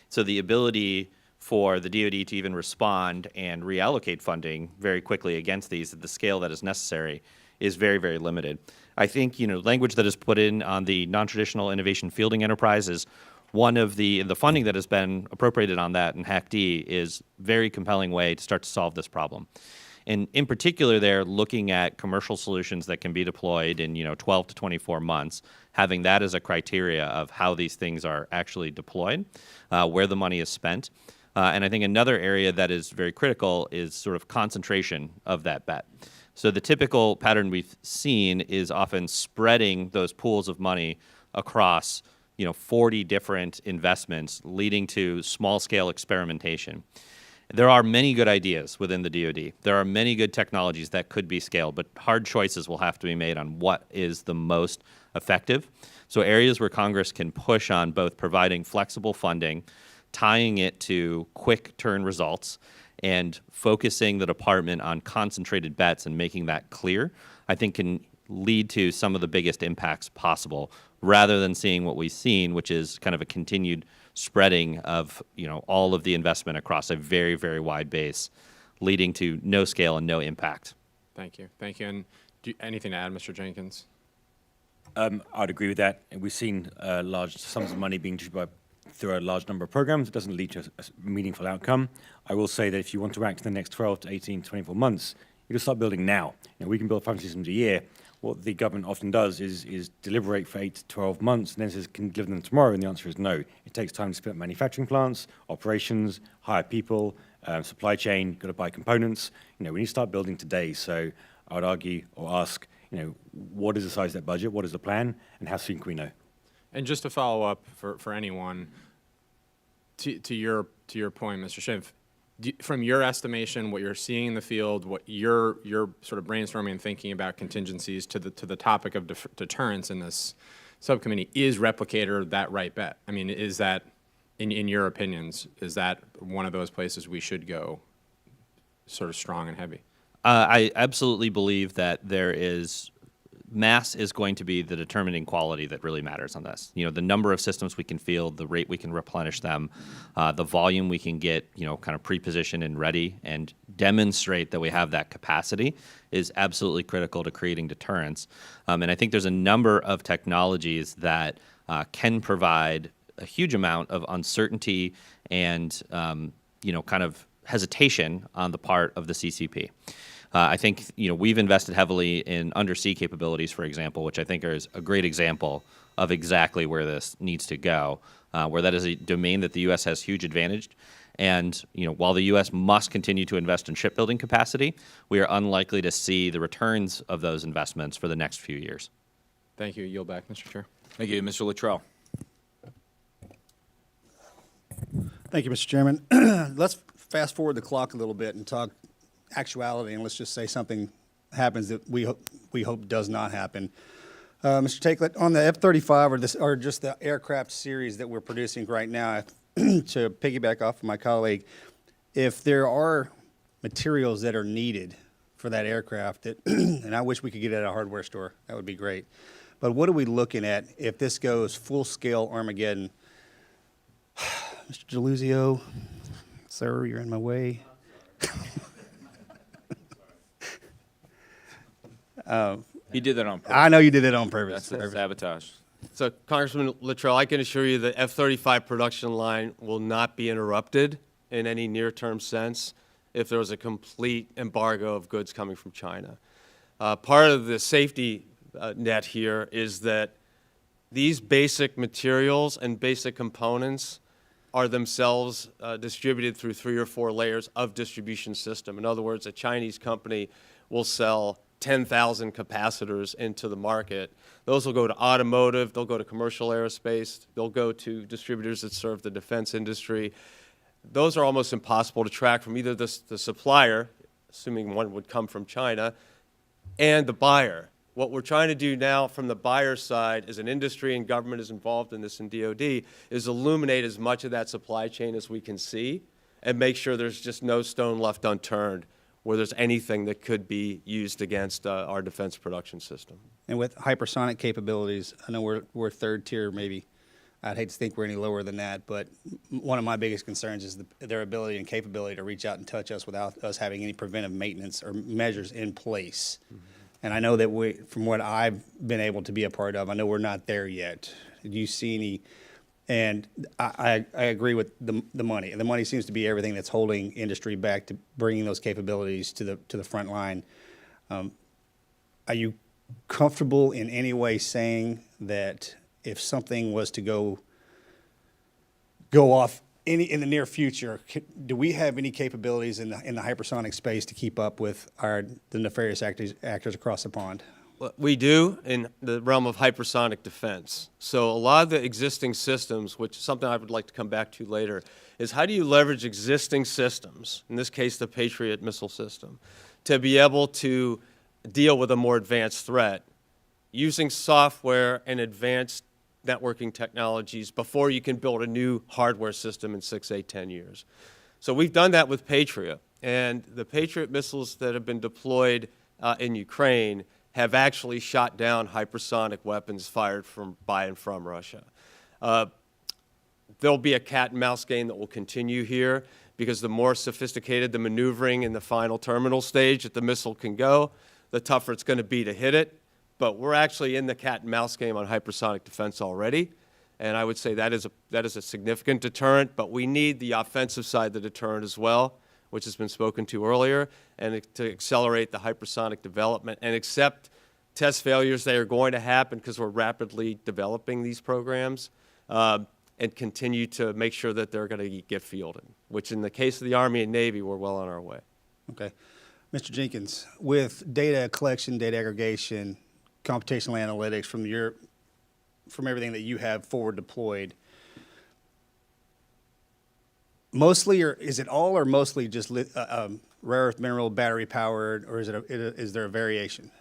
So the ability for the DoD to even respond and reallocate funding very quickly against these at the scale that is necessary is very, very limited. I think, language that is put in on the non-traditional innovation fielding enterprise is one of the funding that has been appropriated on that in HAC-D is very compelling way to start to solve this problem. And in particular, they're looking at commercial solutions that can be deployed in 12 to 24 months, having that as a criteria of how these things are actually deployed, where the money is spent. And I think another area that is very critical is sort of concentration of that bet. So the typical pattern we've seen is often spreading those pools of money across 40 different investments, leading to small-scale experimentation. There are many good ideas within the DoD. There are many good technologies that could be scaled, but hard choices will have to be made on what is the most effective. So areas where Congress can push on both providing flexible funding, tying it to quick turn results, and focusing the department on concentrated bets and making that clear, I think can lead to some of the biggest impacts possible, rather than seeing what we've seen, which is kind of a continued spreading of all of the investment across a very, very wide base, leading to no scale and no impact. Thank you. And anything to add, Mr. Jenkins? I'd agree with that. We've seen large sums of money being distributed through a large number of programs. It doesn't lead to a meaningful outcome. I will say that if you want to act in the next 12 to 18, 24 months, you just start building now. We can build 5 systems a year. What the government often does is deliberate for 8 to 12 months and then says, can you deliver them tomorrow? And the answer is no. It takes time to split up manufacturing plants, operations, hire people, supply chain, got to buy components. We need to start building today. So I would argue or ask, what is the size of that budget? What is the plan? And how soon can we know? And just to follow up for anyone, to your point, Mr. Schimpf, from your estimation, what you're seeing in the field, what you're sort of brainstorming and thinking about contingencies to the topic of deterrence in this subcommittee, is Replicator that right bet? I mean, is that, in your opinions, is that one of those places we should go sort of strong and heavy? I absolutely believe that mass is going to be the determining quality that really matters on this. The number of systems we can field, the rate we can replenish them, the volume we can get, kind of pre-positioned and ready and demonstrate that we have that capacity is absolutely critical to creating deterrence. And I think there's a number of technologies that can provide a huge amount of uncertainty and, kind of hesitation on the part of the CCP. I think we've invested heavily in undersea capabilities, for example, which I think is a great example of exactly where this needs to go, where that is a domain that the U.S. has huge advantage. And while the U.S. must continue to invest in shipbuilding capacity, we are unlikely to see the returns of those investments for the next few years. Thank you. Yield back, Mr. Chair. Thank you. Mr. Luttrell. Thank you, Mr. Chairman. Let's fast forward the clock a little bit and talk actuality, and let's just say something happens that we hope does not happen. Mr. Takelet, on the F-35 or just the aircraft series that we're producing right now, to piggyback off of my colleague, if there are materials that are needed for that aircraft, and I wish we could get it at a hardware store, that would be great. But what are we looking at if this goes full-scale Armageddon? Mr. Deluzio, sir, you're in my way. He did that on purpose. I know you did it on purpose. That's sabotage. So, Congressman Luttrell, I can assure you the F-35 production line will not be interrupted in any near-term sense if there was a complete embargo of goods coming from China. Part of the safety net here is that these basic materials and basic components are themselves distributed through 3 or 4 layers of distribution system. In other words, a Chinese company will sell 10,000 capacitors into the market. Those will go to automotive, they'll go to commercial aerospace, they'll go to distributors that serve the defense industry. Those are almost impossible to track from either the supplier, assuming one would come from China, and the buyer. What we're trying to do now from the buyer side, as an industry and government is involved in this in DoD, is illuminate as much of that supply chain as we can see and make sure there's just no stone left unturned where there's anything that could be used against our defense production system. And with hypersonic capabilities, I know we're third tier maybe. I'd hate to think we're any lower than that, but one of my biggest concerns is their ability and capability to reach out and touch us without us having any preventive maintenance or measures in place. Mm-hmm. And I know that from what I've been able to be a part of, I know we're not there yet. Do you see any? And I agree with the money. The money seems to be everything that's holding industry back to bringing those capabilities to the front line. Are you comfortable in any way saying that if something was to go off in the near future, do we have any capabilities in the hypersonic space to keep up with the nefarious actors across the pond? Well, we do in the realm of hypersonic defense. So a lot of the existing systems, which is something I would like to come back to later, is how do you leverage existing systems, in this case the Patriot missile system, to be able to deal with a more advanced threat using software and advanced networking technologies before you can build a new hardware system in 6, 8, 10 years. So we've done that with Patriot. And the Patriot missiles that have been deployed in Ukraine have actually shot down hypersonic weapons fired by and from Russia. There'll be a cat and mouse game that will continue here because the more sophisticated the maneuvering in the final terminal stage that the missile can go, the tougher it's going to be to hit it. But we're actually in the cat and mouse game on hypersonic defense already. And I would say that is a significant deterrent, but we need the offensive side of the deterrent as well, which has been spoken to earlier, and to accelerate the hypersonic development and accept test failures that are going to happen because we're rapidly developing these programs, and continue to make sure that they're going to get fielded, which in the case of the Army and Navy, we're well on our way. Okay. Mr. Jenkins, with data collection, data aggregation, computational analytics from everything that you have forward deployed, mostly, or is it all or mostly just rare earth mineral battery powered, or is there a variation?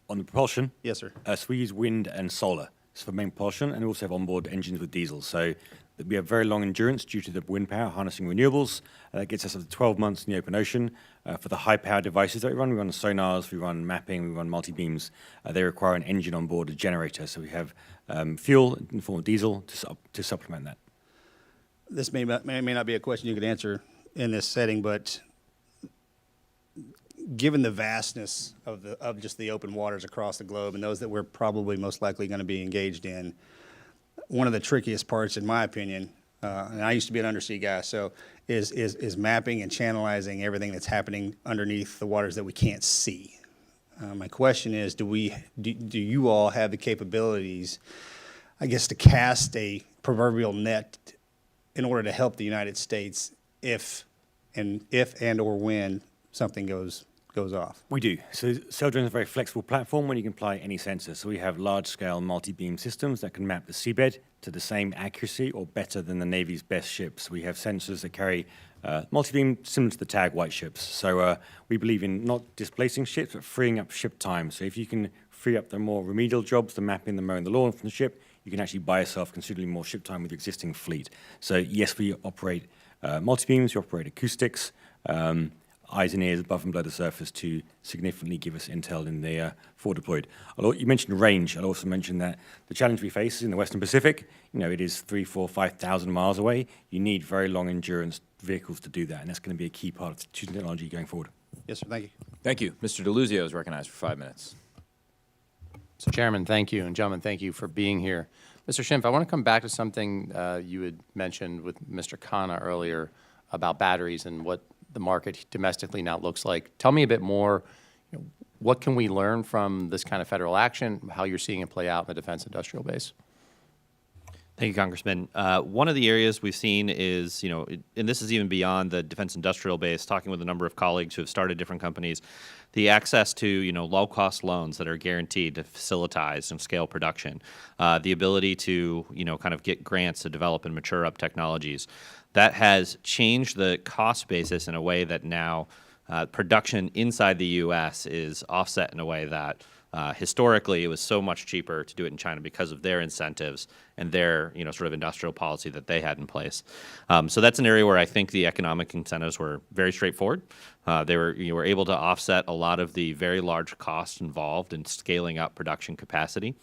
On the propulsion? Yes, sir. So we use wind and solar for main propulsion, and we also have onboard engines with diesel. So we have very long endurance due to the wind power harnessing renewables. That gets us up to 12 months in the open ocean. For the high-power devices that we run sonars, we run mapping, we run multi-beams. They require an engine on board, a generator. So we have fuel in the form of diesel to supplement that. This may not be a question you could answer in this setting, but given the vastness of just the open waters across the globe and those that we're probably most likely going to be engaged in, one of the trickiest parts, in my opinion, and I used to be an undersea guy, so is mapping and channelizing everything that's happening underneath the waters that we can't see. My question is, do you all have the capabilities, I guess, to cast a proverbial net in order to help the United States if and or when something goes off? We do. So Saildrone is a very flexible platform when you can apply any sensor. So we have large-scale multi-beam systems that can map the seabed to the same accuracy or better than the Navy's best ships. We have sensors that carry multi-beam similar to the TAG white ships. So we believe in not displacing ships, but freeing up ship time. So if you can free up the more remedial jobs, the mapping, the mowing the lawn from the ship, you can actually buy yourself considerably more ship time with your existing fleet. So yes, we operate multi-beams, we operate acoustics, eyes and ears above and below the surface to significantly give us intel in the forward deployed. You mentioned range. I'll also mention that the challenge we face is in the Western Pacific. It is 3,000, 4,000, 5,000 miles away. You need very long endurance vehicles to do that, and that's going to be a key part of the technology going forward. Yes, sir. Thank you. Thank you. Mr. DeLuzio is recognized for 5 minutes. Mr. Chairman, thank you, and gentlemen, thank you for being here. Mr. Schimpf, I want to come back to something you had mentioned with Mr. Khanna earlier about batteries and what the market domestically now looks like. Tell me a bit more, what can we learn from this kind of federal action, how you're seeing it play out in the defense industrial base? Thank you, Congressman. One of the areas we've seen is, and this is even beyond the defense industrial base, talking with a number of colleagues who have started different companies, the access to, low-cost loans that are guaranteed to facilitate and scale production, the ability to, kind of get grants to develop and mature up technologies. That has changed the cost basis in a way that now production inside the U.S. is offset in a way that historically, it was so much cheaper to do it in China because of their incentives and their, sort of industrial policy that they had in place. So that's an area where I think the economic incentives were very straightforward. They were, you were able to offset a lot of the very large costs involved in scaling up production capacity,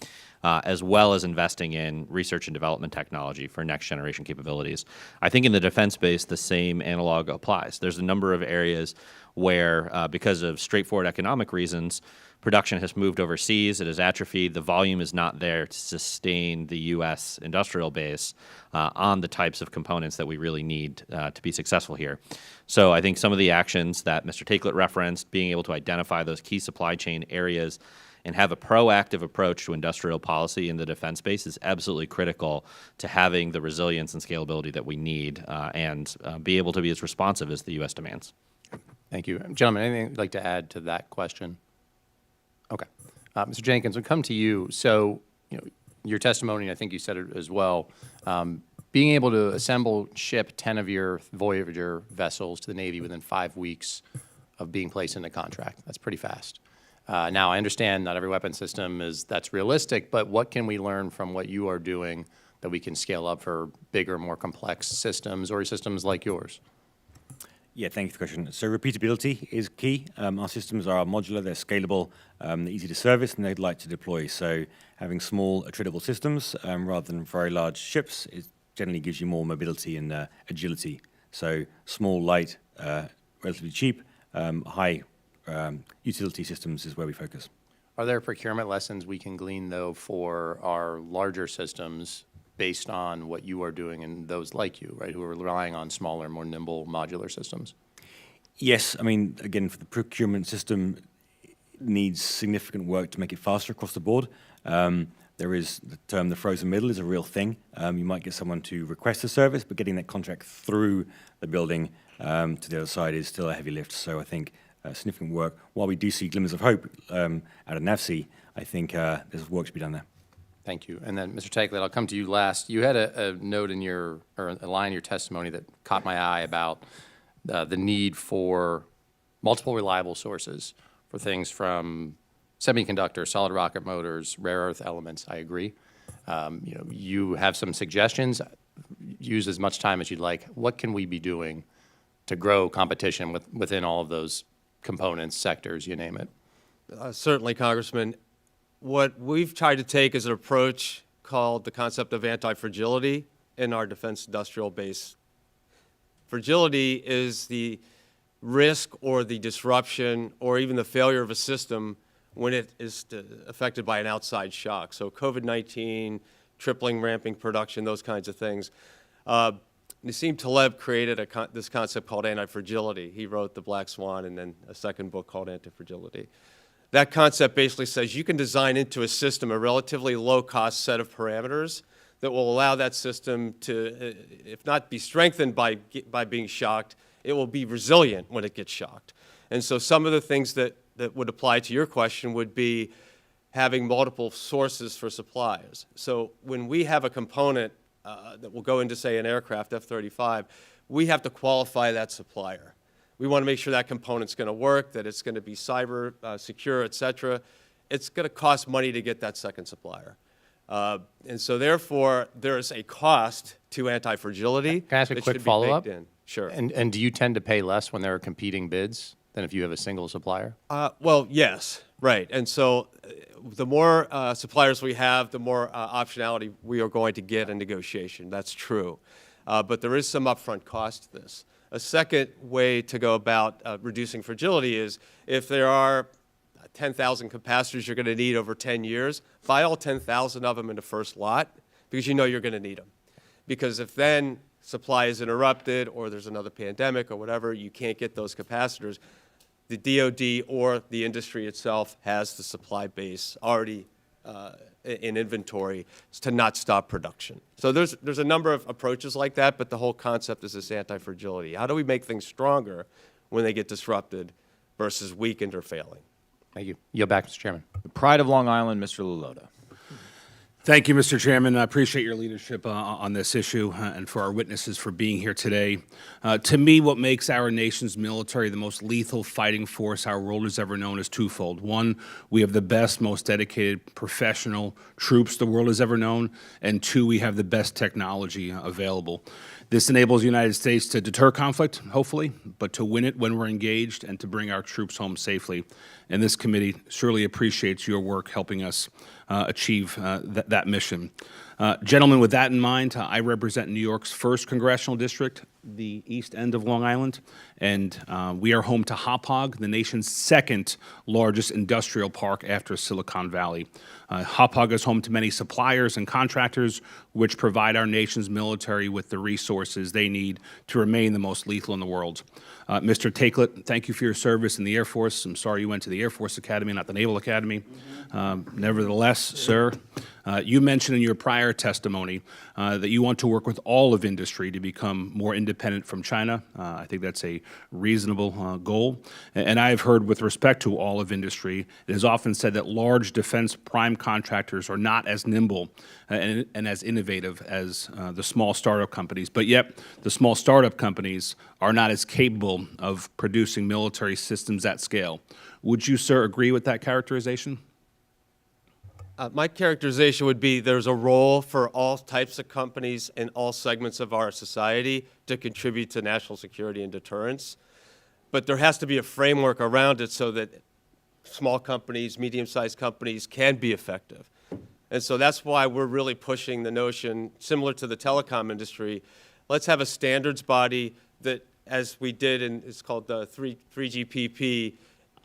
as well as investing in research and development technology for next generation capabilities. I think in the defense space, the same analog applies. There's a number of areas where, because of straightforward economic reasons, production has moved overseas, it has atrophied, the volume is not there to sustain the U.S. industrial base on the types of components that we really need to be successful here. So I think some of the actions that Mr. Takelet referenced, being able to identify those key supply chain areas and have a proactive approach to industrial policy in the defense space is absolutely critical to having the resilience and scalability that we need and be able to be as responsive as the U.S. demands. Thank you. Gentlemen, anything you'd like to add to that question? Okay. Mr. Jenkins, we'll come to you. So, your testimony, and I think you said it as well, being able to assemble, ship 10 of your Voyager vessels to the Navy within 5 weeks of being placed in a contract, that's pretty fast. Now, I understand not every weapon system that's realistic, but what can we learn from what you are doing that we can scale up for bigger, more complex systems or systems like yours? Yeah, thank you for the question. So repeatability is key. Our systems are modular, they're scalable, they're easy to service, and they'd like to deploy. So having small, attritable systems rather than very large ships, it generally gives you more mobility and agility. So small, light, relatively cheap, high utility systems is where we focus. Are there procurement lessons we can glean, though, for our larger systems based on what you are doing and those like you, right, who are relying on smaller, more nimble modular systems? Yes, I mean, again, for the procurement system, it needs significant work to make it faster across the board. There is the term, the frozen middle is a real thing. You might get someone to request a service, but getting that contract through the building to the other side is still a heavy lift. So I think significant work. While we do see glimmers of hope out of NAVSEA, I think there's work to be done there. Thank you. And then, Mr. Takelet, I'll come to you last. You had a note in or a line in your testimony that caught my eye about the need for multiple reliable sources for things from semiconductors, solid rocket motors, rare earth elements. I agree. You have some suggestions. Use as much time as you'd like. What can we be doing to grow competition within all of those components, sectors, you name it? Certainly, Congressman. What we've tried to take is an approach called the concept of anti-fragility in our defense industrial base. Fragility is the risk or the disruption or even the failure of a system when it is affected by an outside shock. So COVID-19, tripling, ramping production, those kinds of things. Nassim Taleb created this concept called anti-fragility. He wrote The Black Swan and then a second book called Anti-Fragility. That concept basically says you can design into a system a relatively low-cost set of parameters that will allow that system to, if not be strengthened by being shocked, it will be resilient when it gets shocked. And so some of the things that would apply to your question would be having multiple sources for suppliers. So when we have a component that will go into, say, an aircraft, F-35, we have to qualify that supplier. We want to make sure that component's going to work, that it's going to be cyber secure, et cetera. It's going to cost money to get that second supplier. And so therefore, there is a cost to anti-fragility. Can I ask a quick follow-up? Sure. And do you tend to pay less when there are competing bids than if you have a single supplier? Well, yes, right. And so the more suppliers we have, the more optionality we are going to get in negotiation. That's true. But there is some upfront cost to this. A second way to go about reducing fragility is if there are 10,000 capacitors you're going to need over 10 years, buy all 10,000 of them in the first lot because you know you're going to need them. Because if then supply is interrupted or there's another pandemic or whatever, you can't get those capacitors, the DoD or the industry itself has the supply base already in inventory to not stop production. So there's a number of approaches like that, but the whole concept is this anti-fragility. How do we make things stronger when they get disrupted versus weakened or failing? Thank you. Yield back, Mr. Chairman. The pride of Long Island, Mr. Lulota. Thank you, Mr. Chairman. I appreciate your leadership on this issue and for our witnesses for being here today. To me, what makes our nation's military the most lethal fighting force our world has ever known is twofold. One, we have the best, most dedicated professional troops the world has ever known. And two, we have the best technology available. This enables the United States to deter conflict, hopefully, but to win it when we're engaged and to bring our troops home safely. And this committee surely appreciates your work helping us achieve that mission. Gentlemen, with that in mind, I represent New York's 1st Congressional District, the east end of Long Island, and we are home to Hauppauge, the nation's 2nd largest industrial park after Silicon Valley. Hauppauge is home to many suppliers and contractors which provide our nation's military with the resources they need to remain the most lethal in the world. Mr. Takelet, thank you for your service in the Air Force. I'm sorry you went to the Air Force Academy, not the Naval Academy. Nevertheless, sir, you mentioned in your prior testimony that you want to work with all of industry to become more independent from China. I think that's a reasonable goal. And I have heard with respect to all of industry, it is often said that large defense prime contractors are not as nimble and as innovative as the small startup companies, but yet the small startup companies are not as capable of producing military systems at scale. Would you, sir, agree with that characterization? My characterization would be there's a role for all types of companies in all segments of our society to contribute to national security and deterrence. But there has to be a framework around it so that small companies, medium-sized companies can be effective. And so that's why we're really pushing the notion, similar to the telecom industry, let's have a standards body that, as we did in, it's called the 3GPP,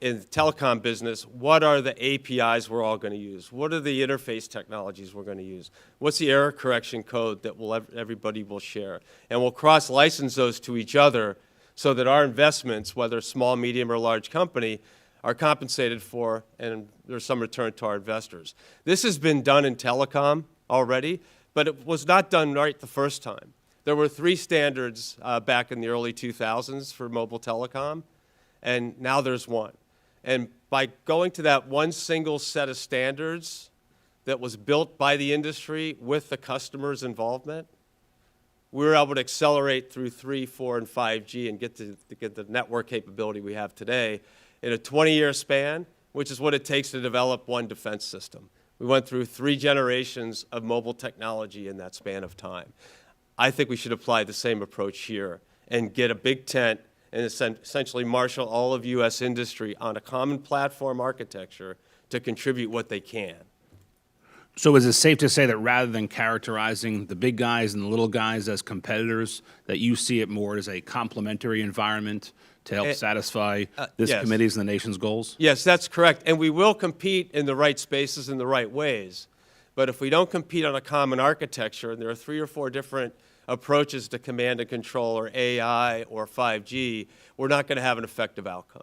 in the telecom business, what are the APIs we're all going to use? What are the interface technologies we're going to use? What's the error correction code that everybody will share? And we'll cross-license those to each other so that our investments, whether small, medium, or large company, are compensated for and there's some return to our investors. This has been done in telecom already, but it was not done right the first time. There were 3 standards back in the early 2000s for mobile telecom, and now there's 1. And by going to that one single set of standards that was built by the industry with the customer's involvement, we were able to accelerate through 3, 4, and 5G and get the network capability we have today in a 20-year span, which is what it takes to develop one defense system. We went through 3 generations of mobile technology in that span of time. I think we should apply the same approach here and get a big tent and essentially marshal all of U.S. industry on a common platform architecture to contribute what they can. So is it safe to say that rather than characterizing the big guys and the little guys as competitors, that you see it more as a complementary environment to help satisfy this yes. committee's and the nation's goals? Yes, that's correct. And we will compete in the right spaces in the right ways. But if we don't compete on a common architecture, and there are 3 or 4 different approaches to command and control or AI or 5G, we're not going to have an effective outcome.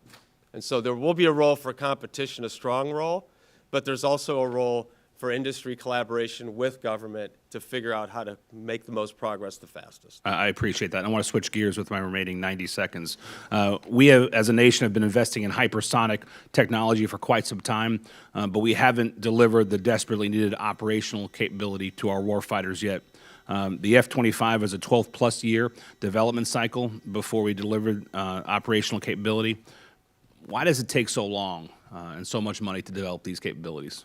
And so there will be a role for competition, a strong role, but there's also a role for industry collaboration with government to figure out how to make the most progress the fastest. I appreciate that. I want to switch gears with my remaining 90 seconds. We, as a nation, have been investing in hypersonic technology for quite some time, but we haven't delivered the desperately needed operational capability to our warfighters yet. The F-25 is a 12-plus year development cycle before we delivered operational capability. Why does it take so long and so much money to develop these capabilities?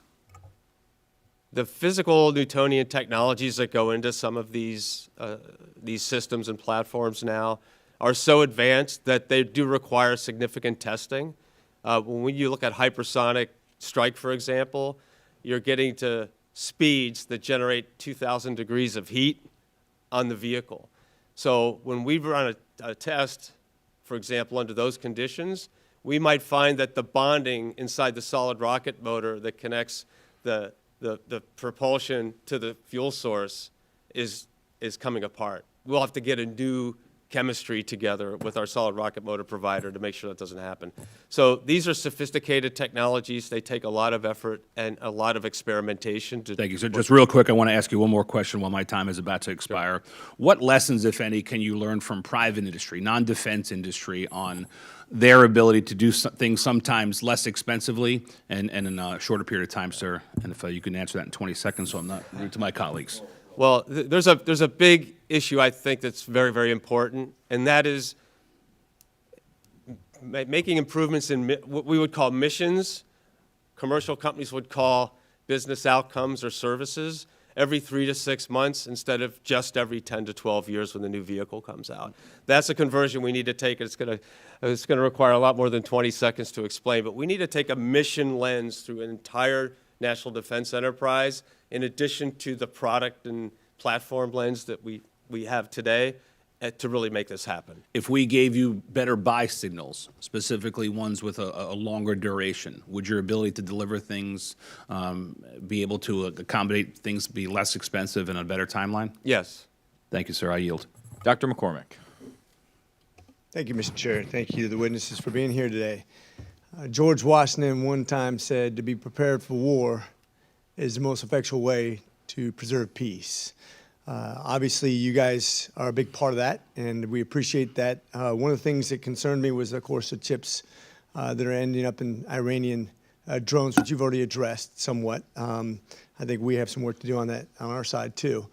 The physical Newtonian technologies that go into some of these systems and platforms now are so advanced that they do require significant testing. When you look at hypersonic strike, for example, you're getting to speeds that generate 2,000 degrees of heat on the vehicle. So when we run a test, for example, under those conditions, we might find that the bonding inside the solid rocket motor that connects the propulsion to the fuel source is coming apart. We'll have to get a new chemistry together with our solid rocket motor provider to make sure that doesn't happen. So these are sophisticated technologies. They take a lot of effort and a lot of experimentation to. Thank you. So just real quick, I want to ask you one more question while my time is about to expire. What lessons, if any, can you learn from private industry, non-defense industry, on their ability to do things sometimes less expensively and in a shorter period of time, sir? And if you can answer that in 20 seconds so I'm not rude to my colleagues. Well, there's a big issue I think that's very, very important, and that is making improvements in what we would call missions, commercial companies would call business outcomes or services, every 3 to 6 months instead of just every 10 to 12 years when the new vehicle comes out. That's a conversion we need to take. It's going to require a lot more than 20 seconds to explain, but we need to take a mission lens through an entire national defense enterprise in addition to the product and platform lens that we have today to really make this happen. If we gave you better buy signals, specifically ones with a longer duration, would your ability to deliver things, be able to accommodate things, be less expensive and a better timeline? Yes. Thank you, sir. I yield. Dr. McCormick. Thank you, Mr. Chair. Thank you to the witnesses for being here today. George Washington one time said, "To be prepared for war is the most effectual way to preserve peace." Obviously, you guys are a big part of that, and we appreciate that. One of the things that concerned me was, of course, the chips that are ending up in Iranian drones, which you've already addressed somewhat. I think we have some work to do on that on our side, too.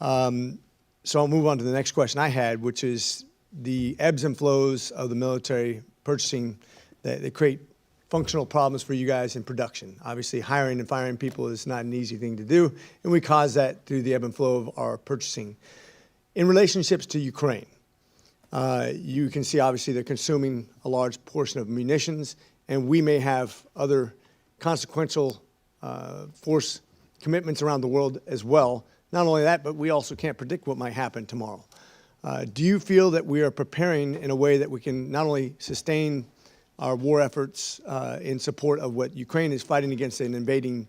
So I'll move on to the next question I had, which is the ebbs and flows of the military purchasing that create functional problems for you guys in production. Obviously, hiring and firing people is not an easy thing to do, and we cause that through the ebb and flow of our purchasing. In relationships to Ukraine, you can see obviously they're consuming a large portion of munitions, and we may have other consequential force commitments around the world as well. Not only that, but we also can't predict what might happen tomorrow. Do you feel that we are preparing in a way that we can not only sustain our war efforts in support of what Ukraine is fighting against an invading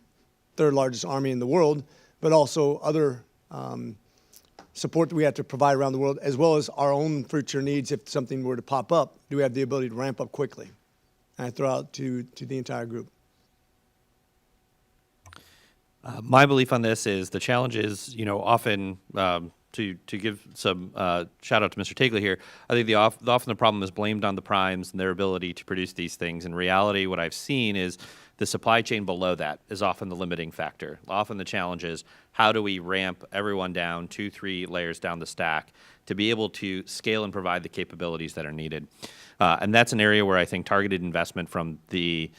third largest army in the world, but also other support that we have to provide around the world, as well as our own future needs if something were to pop up? Do we have the ability to ramp up quickly? And I throw out to the entire group. My belief on this is the challenge is, often to give some shout out to Mr. Tagley here, I think often the problem is blamed on the primes and their ability to produce these things. In reality, what I've seen is the supply chain below that is often the limiting factor. Often the challenge is how do we ramp everyone down 2-3 layers down the stack to be able to scale and provide the capabilities that are needed. And that's an area where I think targeted investment from the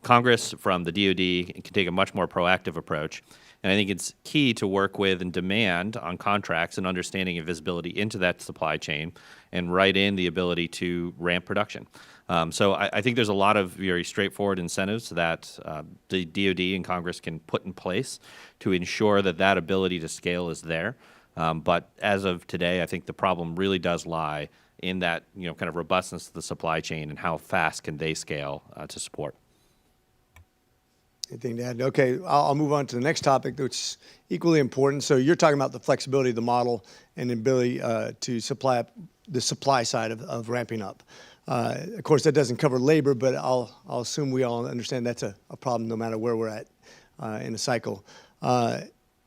Congress, from the DoD, can take a much more proactive approach. And I think it's key to work with and demand on contracts and understanding and visibility into that supply chain and write in the ability to ramp production. So I think there's a lot of very straightforward incentives that the DoD and Congress can put in place to ensure that that ability to scale is there. But as of today, I think the problem really does lie in that kind of robustness of the supply chain and how fast can they scale to support. Anything to add? Okay, I'll move on to the next topic, which is equally important. So you're talking about the flexibility of the model and the ability to supply up the supply side of ramping up. Of course, that doesn't cover labor, but I'll assume we all understand that's a problem no matter where we're at in the cycle.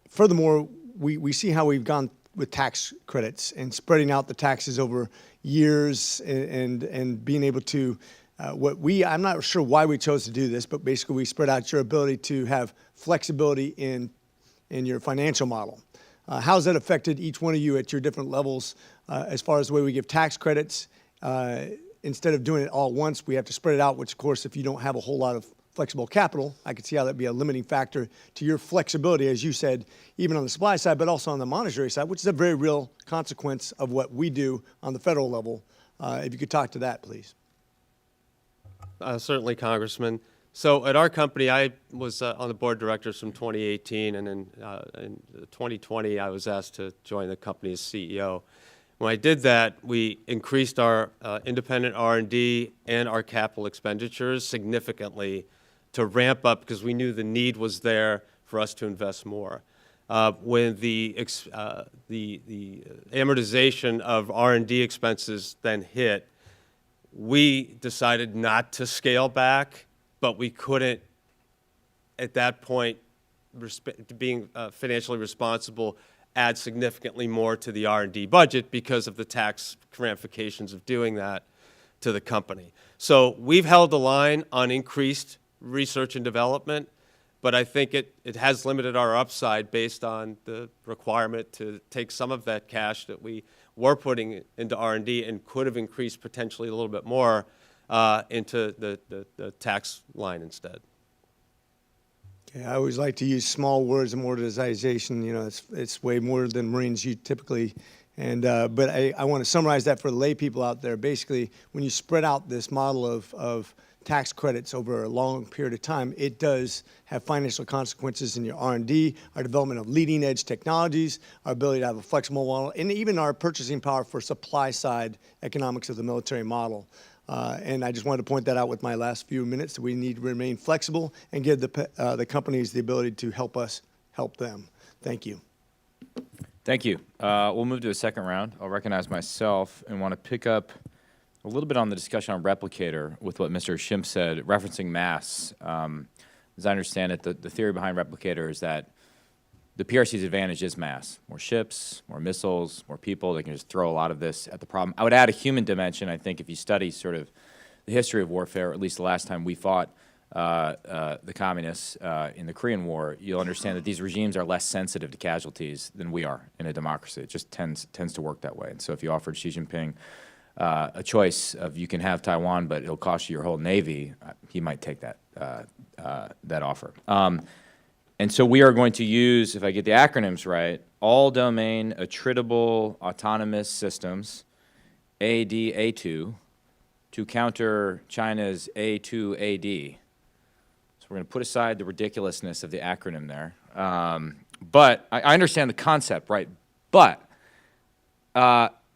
Furthermore, we see how we've gone with tax credits and spreading out the taxes over years and being able to I'm not sure why we chose to do this, but basically we spread out your ability to have flexibility in your financial model. How has that affected each one of you at your different levels as far as the way we give tax credits? Instead of doing it all at once, we have to spread it out, which of course, if you don't have a whole lot of flexible capital, I could see how that'd be a limiting factor to your flexibility, as you said, even on the supply side, but also on the monetary side, which is a very real consequence of what we do on the federal level. If you could talk to that, please. Certainly, Congressman. So at our company, I was on the board of directors from 2018, and in 2020, I was asked to join the company as CEO. When I did that, we increased our independent R&D and our capital expenditures significantly to ramp up because we knew the need was there for us to invest more. when the amortization of R&D expenses then hit, we decided not to scale back, but we couldn't, at that point, being financially responsible, add significantly more to the R&D budget because of the tax ramifications of doing that to the company. So we've held the line on increased research and development, but I think it has limited our upside based on the requirement to take some of that cash that we were putting into R&D and could have increased potentially a little bit more into the tax line instead. Okay, I always like to use small words, amortization. You know, it's way more than Marines use typically. And but I want to summarize that for the lay people out there. Basically, when you spread out this model of tax credits over a long period of time, it does have financial consequences in your R&D, our development of leading edge technologies, our ability to have a flexible model, and even our purchasing power for supply side economics of the military model. And I just wanted to point that out with my last few minutes. We need to remain flexible and give the companies the ability to help us help them. Thank you. Thank you. We'll move to a second round. I'll recognize myself and want to pick up a little bit on the discussion on replicator with what Mr. Schimpf said, referencing mass. As I understand it, the theory behind replicator is that the PRC's advantage is mass. More ships, more missiles, more people. They can just throw a lot of this at the problem. I would add a human dimension. I think if you study sort of the history of warfare, or at least the last time we fought the communists in the Korean War, you'll understand that these regimes are less sensitive to casualties than we are in a democracy. It just tends to work that way. And so if you offered Xi Jinping a choice of you can have Taiwan, but it'll cost you your whole navy, he might take that offer. And so we are going to use, if I get the acronyms right, all domain attritable autonomous systems, ADA2, to counter China's A2AD. So we're going to put aside the ridiculousness of the acronym there. But I understand the concept, right? But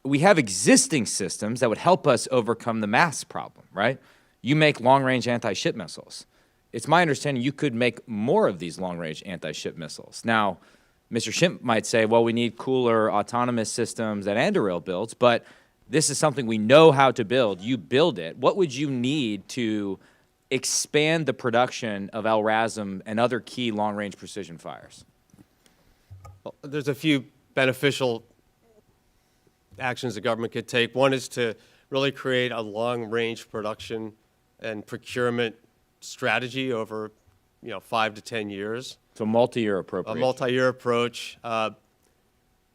we have existing systems that would help us overcome the mass problem, right? You make long-range anti-ship missiles. It's my understanding you could make more of these long-range anti-ship missiles. Now, Mr. Schimpf might say, well, we need cooler autonomous systems that Anduril builds, but this is something we know how to build. You build it. What would you need to expand the production of LRASM and other key long-range precision fires? Well, there's a few beneficial actions the government could take. One is to really create a long-range production and procurement strategy over, 5 to 10 years. So multi-year A appropriation. multi-year approach.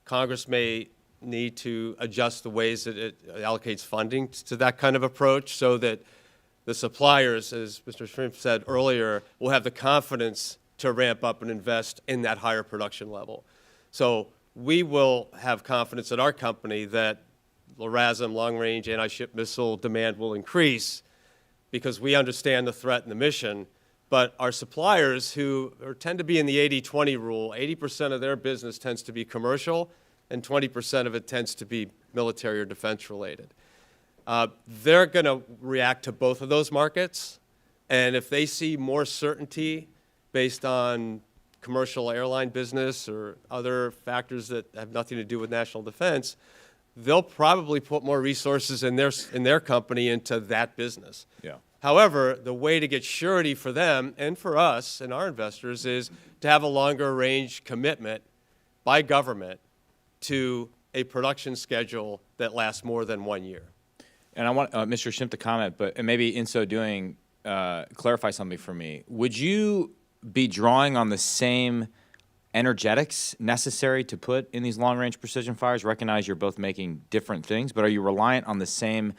Congress may need to adjust the ways that it allocates funding to that kind of approach so that the suppliers, as Mr. Schimpf said earlier, will have the confidence to ramp up and invest in that higher production level. So we will have confidence at our company that LRASM, long-range anti-ship missile demand will increase because we understand the threat and the mission. But our suppliers, who tend to be in the 80-20 rule, 80% of their business tends to be commercial, and 20% of it tends to be military or defense related. They're going to react to both of those markets, and if they see more certainty based on commercial airline business or other factors that have nothing to do with national defense, they'll probably put more resources in their company into that business. Yeah. However, the way to get surety for them and for us and our investors is to have a longer range commitment by government to a production schedule that lasts more than 1 year. And I want Mr. Schimpf to comment, and maybe in so doing, clarify something for me. Would you be drawing on the same energetics necessary to put in these long-range precision fires? Recognize you're both making different things, but are you reliant on the same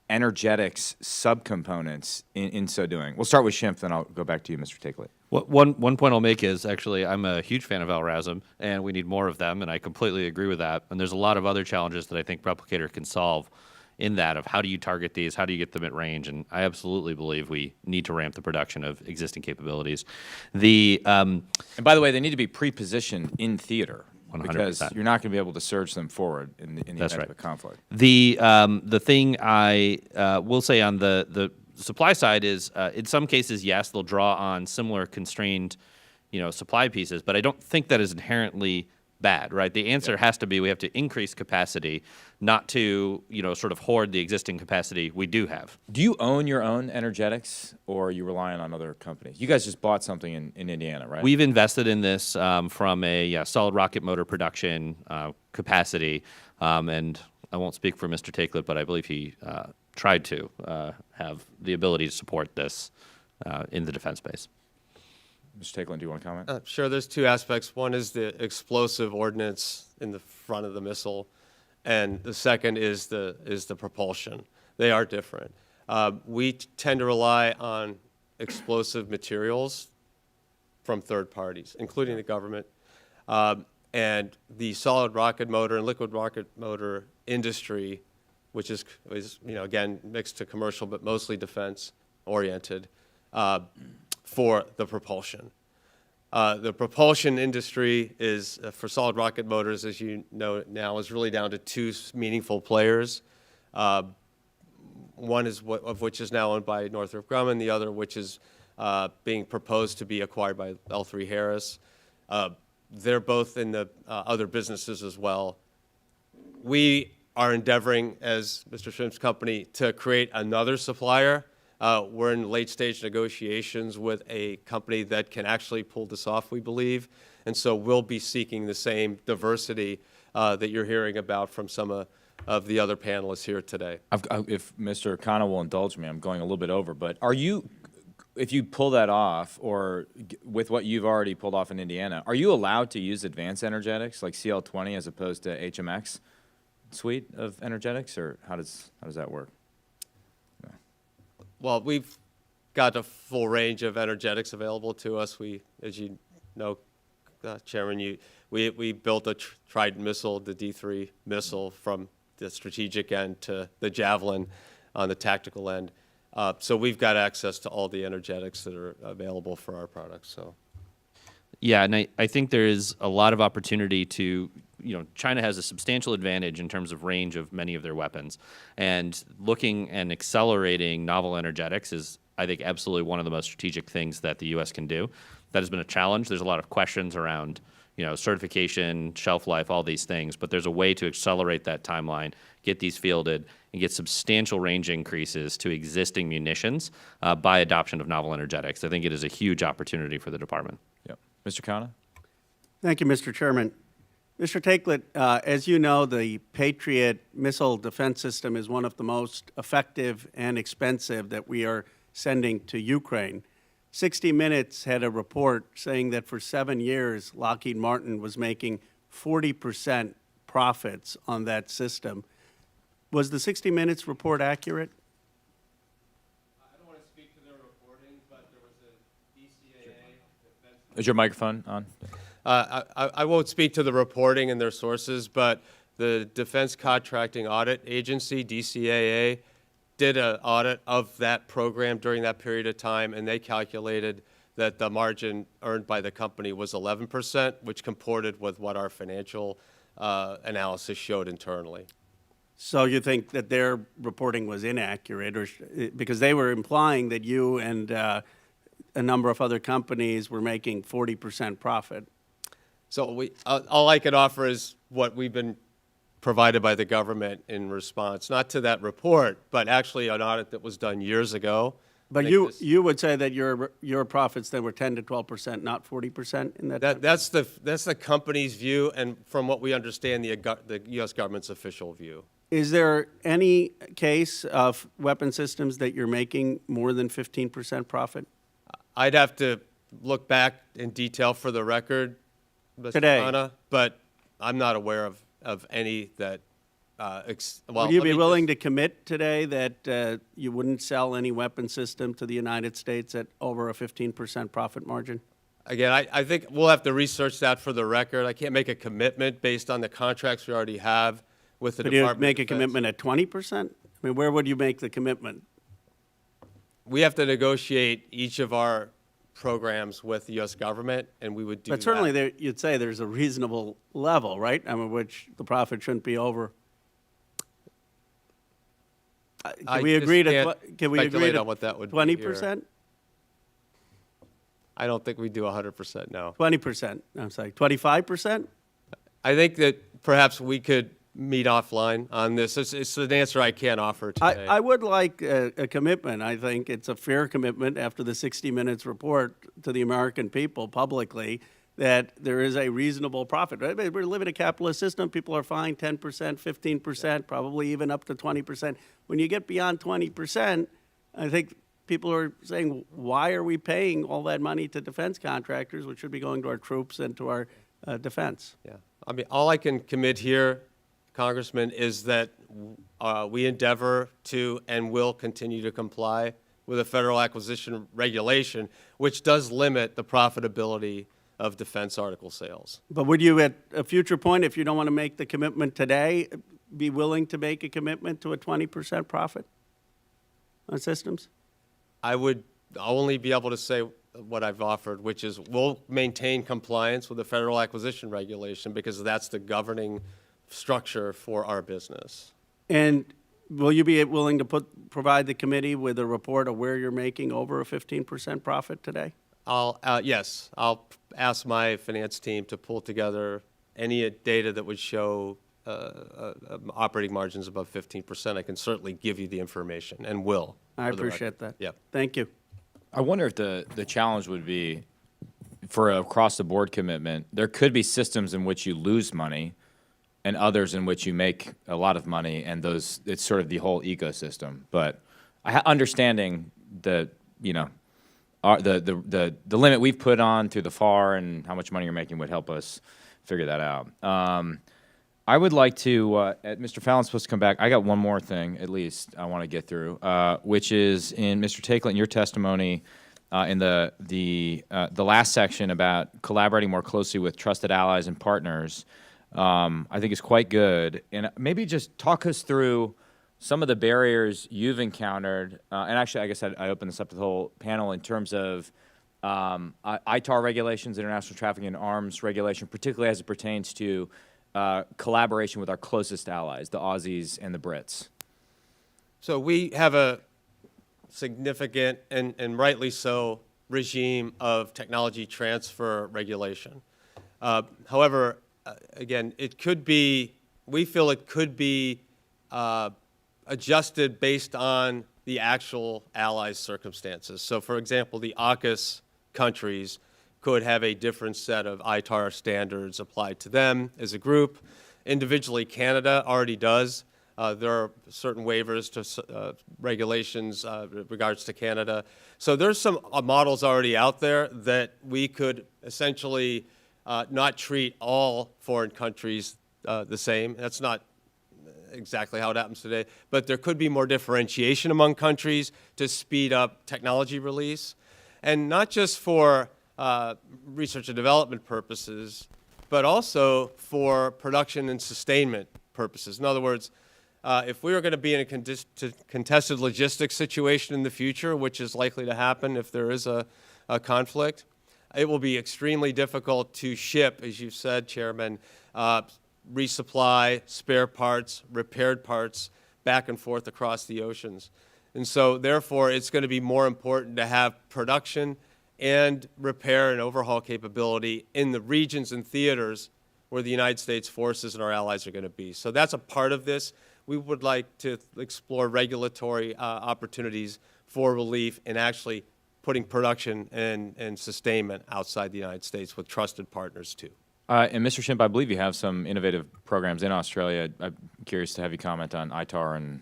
energetics subcomponents in so doing? We'll start with Schimpf, then I'll go back to you, Mr. Takeley. One point I'll make is, actually, I'm a huge fan of LRASM, and we need more of them, and I completely agree with that. And there's a lot of other challenges that I think Replicator can solve in that, of how do you target these, how do you get them at range, and I absolutely believe we need to ramp the production of existing capabilities. And by the way, they need to be pre-positioned in theater, 100%. because you're not going to be able to surge them forward in the event of a conflict. The thing I will say on the supply side is, in some cases, yes, they'll draw on similar constrained supply pieces, but I don't think that is inherently bad, right? The answer has to be we have to increase capacity, not to, sort of hoard the existing capacity we do have. Do you own your own energetics, or are you relying on other companies? You guys just bought something in Indiana, right? We've invested in this from a solid rocket motor production capacity, and I won't speak for Mr. Takelet, but I believe he tried to have the ability to support this in the defense space. Mr. Takeland, do you want to comment? Sure, there's two aspects. One is the explosive ordnance in the front of the missile, and the second is the propulsion. They are different. We tend to rely on explosive materials from third parties, including the government. And the solid rocket motor and liquid rocket motor industry, which is again, mixed to commercial, but mostly defense-oriented, for the propulsion. The propulsion industry is, for solid rocket motors, as you know now, is really down to two meaningful players. One is of which is now owned by Northrop Grumman, the other which is being proposed to be acquired by L3 Harris. They're both in the other businesses as well. We are endeavoring, as Mr. Shrimp's company, to create another supplier. We're in late-stage negotiations with a company that can actually pull this off, we believe. And so we'll be seeking the same diversity that you're hearing about from some of the other panelists here today. If Mr. Khanna will indulge me, I'm going a little bit over, but if you pull that off, or with what you've already pulled off in Indiana, are you allowed to use advanced energetics like CL20 as opposed to HMX suite of energetics, or how does that work? Well, we've got a full range of energetics available to us. We, as you know, Chairman, we built a Trident missile, the D3 missile, from the strategic end to the Javelin on the tactical end. So we've got access to all the energetics that are available for our products. So, yeah, and I think there is a lot of opportunity to, China has a substantial advantage in terms of range of many of their weapons. And looking and accelerating novel energetics is, I think, absolutely one of the most strategic things that the U.S. can do. That has been a challenge. There's a lot of questions around, certification, shelf life, all these things. But there's a way to accelerate that timeline, get these fielded, and get substantial range increases to existing munitions by adoption of novel energetics. I think it is a huge opportunity for the department. Yep. Mr. Khanna? Thank you, Mr. Chairman. Mr. Takelet, as you know, the Patriot missile defense system is one of the most effective and expensive that we are sending to Ukraine. 60 Minutes had a report saying that for 7 years, Lockheed Martin was making 40% profits on that system. Was the 60 Minutes report accurate? I don't want to speak to their reporting, but there was a DCAA defense. Is your microphone on? I won't speak to the reporting and their sources, but the Defense Contracting Audit Agency, DCAA, did an audit of that program during that period of time, and they calculated that the margin earned by the company was 11%, which comported with what our financial analysis showed internally. So you think that their reporting was inaccurate, or because they were implying that you and a number of other companies were making 40% profit? So all I can offer is what we've been provided by the government in response, not to that report, but actually an audit that was done years ago. But you would say that your profits then were 10 to 12%, not 40% in that? That's the company's view, and from what we understand, the U.S. government's official view. Is there any case of weapon systems that you're making more than 15% profit? I'd have to look back in detail for the record, Mr. Today. Khanna, but I'm not aware of any that. Would you be willing to commit today that you wouldn't sell any weapon system to the United States at over a 15% profit margin? Again, I think we'll have to research that for the record. I can't make a commitment based on the contracts we already have with the Department of Defense. Could you make a commitment at 20%? I mean, where would you make the commitment? We have to negotiate each of our programs with the U.S. government, and we would do that. But certainly you'd say there's a reasonable level, right? I mean, which the profit shouldn't be over. Can we agree to speculate on what that would be here. 20%? I don't think we do 100%, no. 20%, I'm sorry, 25%? I think that perhaps we could meet offline on this. It's an answer I can't offer today. I would like a commitment. I think it's a fair commitment after the 60 Minutes report to the American people publicly that there is a reasonable profit. Right? We live in a capitalist system. People are fined 10%, 15%, probably even up to 20%. When you get beyond 20%, I think people are saying, why are we paying all that money to defense contractors, which should be going to our troops and to our defense? Yeah. I mean, all I can commit here, Congressman, is that we endeavor to and will continue to comply with the federal acquisition regulation, which does limit the profitability of defense article sales. But would you, at a future point, if you don't want to make the commitment today, be willing to make a commitment to a 20% profit on systems? I would only be able to say what I've offered, which is we'll maintain compliance with the federal acquisition regulation because that's the governing structure for our business. And will you be willing to provide the committee with a report of where you're making over a 15% profit today? Yes, I'll ask my finance team to pull together any data that would show operating margins above 15%. I can certainly give you the information and will. I for the appreciate record. that. Yep. Thank you. I wonder if the challenge would be for a across-the-board commitment. There could be systems in which you lose money and others in which you make a lot of money, and those, it's sort of the whole ecosystem. But understanding the, you know, the limit we've put on through the FAR and how much money you're making would help us figure that out. I would like to, Mr. Fallon's supposed to come back. I got one more thing, at least, I want to get through, which is in Mr. Takelett, in your testimony in the last section about collaborating more closely with trusted allies and partners, I think is quite good. And maybe just talk us through some of the barriers you've encountered. And actually, I guess I open this up to the whole panel in terms of ITAR regulations, international trafficking in arms regulation, particularly as it pertains to collaboration with our closest allies, the Aussies and the Brits. So we have a significant and rightly so regime of technology transfer regulation. However, again, it could be, we feel it could be adjusted based on the actual allies' circumstances. So for example, the AUKUS countries could have a different set of ITAR standards applied to them as a group. Individually, Canada already does. There are certain waivers to regulations with regards to Canada. So there's some models already out there that we could essentially not treat all foreign countries the same. That's not exactly how it happens today, but there could be more differentiation among countries to speed up technology release. And not just for research and development purposes, but also for production and sustainment purposes. In other words, if we were going to be in a contested logistics situation in the future, which is likely to happen if there is a conflict, it will be extremely difficult to ship, as you said, Chairman, resupply, spare parts, repaired parts back and forth across the oceans. And so, therefore, it's going to be more important to have production and repair and overhaul capability in the regions and theaters where the United States forces and our allies are going to be. So that's a part of this. We would like to explore regulatory opportunities for relief and actually putting production and sustainment outside the United States with trusted partners, too. And Mr. Shimp, I believe you have some innovative programs in Australia. I'm curious to have you comment on ITAR and...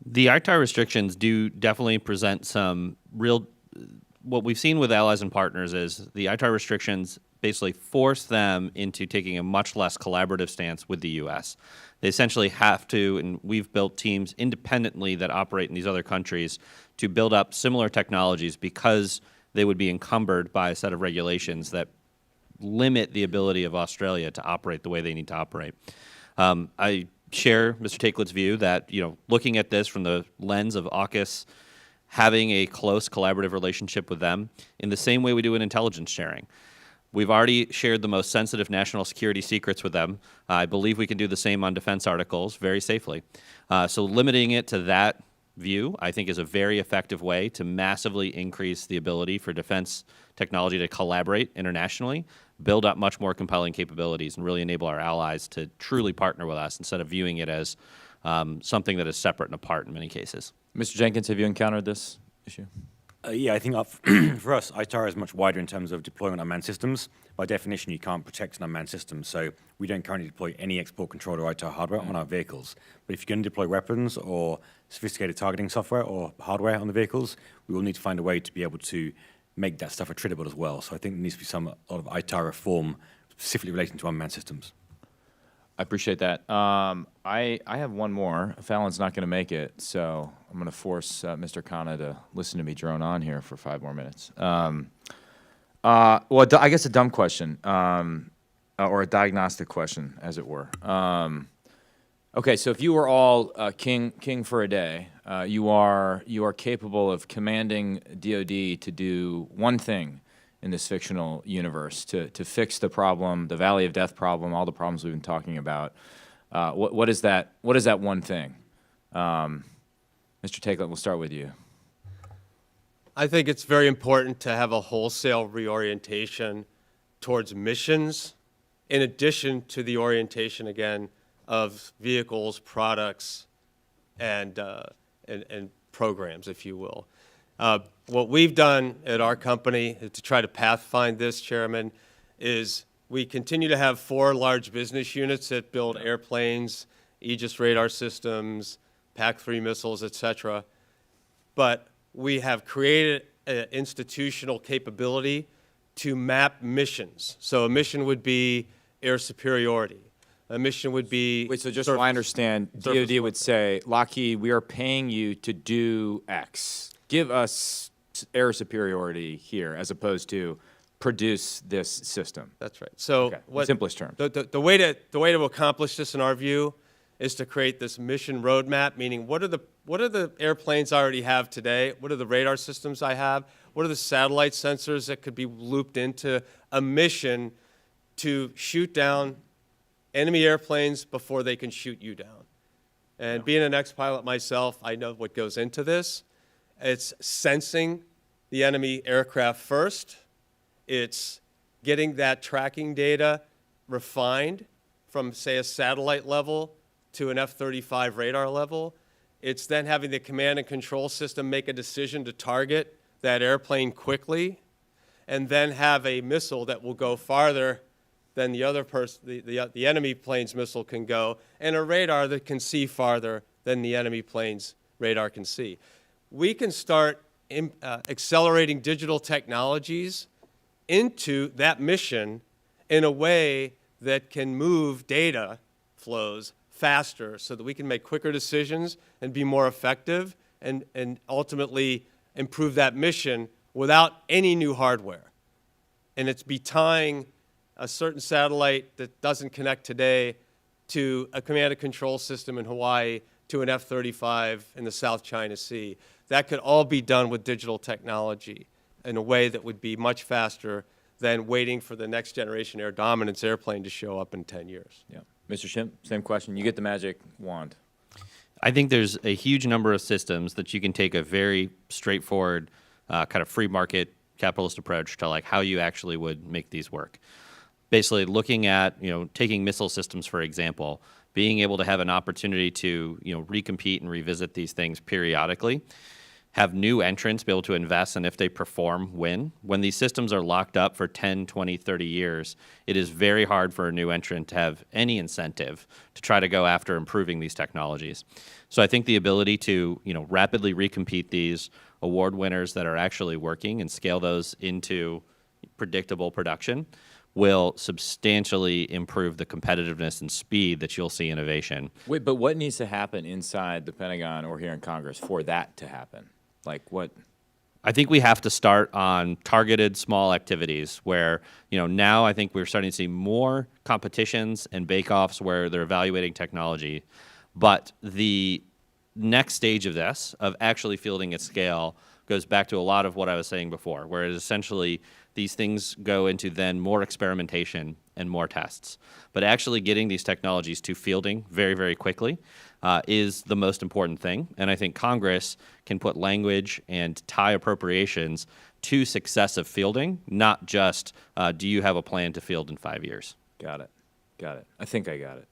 The ITAR restrictions do definitely present some real... What we've seen with allies and partners is the ITAR restrictions basically force them into taking a much less collaborative stance with the U.S. They essentially have to, and we've built teams independently that operate in these other countries to build up similar technologies because they would be encumbered by a set of regulations that limit the ability of Australia to operate the way they need to operate. I share Mr. Takelett's view that, looking at this from the lens of AUKUS, having a close collaborative relationship with them in the same way we do in intelligence sharing. We've already shared the most sensitive national security secrets with them. I believe we can do the same on defense articles very safely. So limiting it to that view, I think is a very effective way to massively increase the ability for defense technology to collaborate internationally, build up much more compelling capabilities, and really enable our allies to truly partner with us instead of viewing it as something that is separate and apart in many cases. Mr. Jenkins, have you encountered this issue? Yeah, I think for us, ITAR is much wider in terms of deployment of unmanned systems. By definition, you can't protect an unmanned system, so we don't currently deploy any export control or ITAR hardware on our vehicles. But if you're going to deploy weapons or sophisticated targeting software or hardware on the vehicles, we will need to find a way to be able to make that stuff attritable as well. So I think there needs to be a lot of ITAR reform specifically relating to unmanned systems. I appreciate that. I have one more. Fallon's not going to make it, so I'm going to force Mr. Khanna to listen to me drone on here for 5 more minutes. Well, I guess a dumb question, or a diagnostic question, as it were. Okay, so if you were all king for a day, you are capable of commanding DoD to do one thing in this fictional universe to fix the problem, the Valley of Death problem, all the problems we've been talking about. What is that? What is that one thing? Mr. Takelet, we'll start with you. I think it's very important to have a wholesale reorientation towards missions, in addition to the orientation, again, of vehicles, products, and programs, if you will. What we've done at our company to try to pathfind this, Chairman, is we continue to have 4 large business units that build airplanes, Aegis radar systems, PAC-3 missiles, et cetera. But we have created an institutional capability to map missions. So a mission would be air superiority. A mission would be... Wait, so just so I understand, DoD would say, Lockheed, we are paying you to do X. Give us air superiority here, as opposed to produce this system. That's right. So Okay, in simplest terms. The way to accomplish this, in our view, is to create this mission roadmap, meaning what are the airplanes I already have today? What are the radar systems I have? What are the satellite sensors that could be looped into a mission to shoot down enemy airplanes before they can shoot you down? And being an ex-pilot myself, I know what goes into this. It's sensing the enemy aircraft first. It's getting that tracking data refined from, say, a satellite level to an F-35 radar level. It's then having the command and control system make a decision to target that airplane quickly, and then have a missile that will go farther than the other the enemy plane's missile can go, and a radar that can see farther than the enemy plane's radar can see. We can start accelerating digital technologies into that mission in a way that can move data flows faster so that we can make quicker decisions and be more effective and ultimately improve that mission without any new hardware. And it's be tying a certain satellite that doesn't connect today to a command and control system in Hawaii to an F-35 in the South China Sea. That could all be done with digital technology in a way that would be much faster than waiting for the next generation air dominance airplane to show up in 10 years. Yeah. Mr. Shimp, same question. You get the magic wand. I think there's a huge number of systems that you can take a very straightforward kind of free market capitalist approach to, like, how you actually would make these work. Basically looking at, taking missile systems, for example, being able to have an opportunity to, recompete and revisit these things periodically, have new entrants be able to invest, and if they perform, win. When these systems are locked up for 10, 20, 30 years, it is very hard for a new entrant to have any incentive to try to go after improving these technologies. So I think the ability to, rapidly recompete these award winners that are actually working and scale those into predictable production will substantially improve the competitiveness and speed that you'll see innovation. Wait, but what needs to happen inside the Pentagon or here in Congress for that to happen? Like what? I think we have to start on targeted small activities where, now I think we're starting to see more competitions and bake-offs where they're evaluating technology. But the next stage of this, of actually fielding at scale, goes back to a lot of what I was saying before, where it essentially these things go into then more experimentation and more tests. But actually getting these technologies to fielding very, very quickly is the most important thing. And I think Congress can put language and tie appropriations to successive fielding, not just do you have a plan to field in 5 years. Got it. Got it. I think I got it.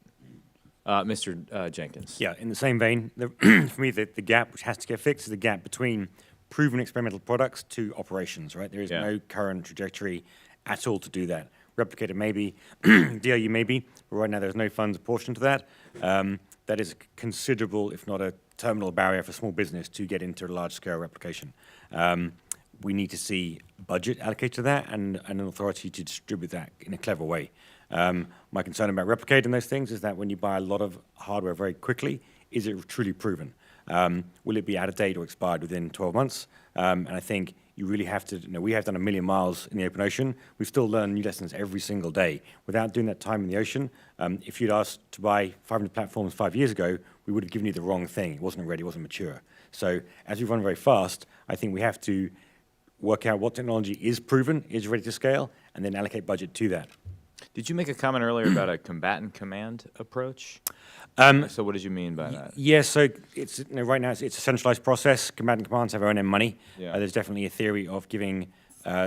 Mr. Jenkins. Yeah, in the same vein, for me, the gap which has to get fixed is the gap between proven experimental products to operations, right? There is Yeah. no current trajectory at all to do that. Replicator maybe, DLU maybe, but right now there's no funds apportioned to that. That is considerable, if not a terminal barrier for small business to get into large-scale replication. We need to see budget allocated to that and an authority to distribute that in a clever way. My concern about replicating those things is that when you buy a lot of hardware very quickly, is it truly proven? Will it be out of date or expired within 12 months? And I think you really have to, we have done 1 million miles in the open ocean. We still learn new lessons every single day. Without doing that time in the ocean, if you'd asked to buy 500 platforms 5 years ago, we would have given you the wrong thing. It wasn't ready, it wasn't mature. So as we run very fast, I think we have to work out what technology is proven, is ready to scale, and then allocate budget to that. Did you make a comment earlier about a combatant command approach? So what did you mean by that? Yeah, so it's right now it's a centralized process. Combatant commands have their own money. Yeah. There's definitely a theory of giving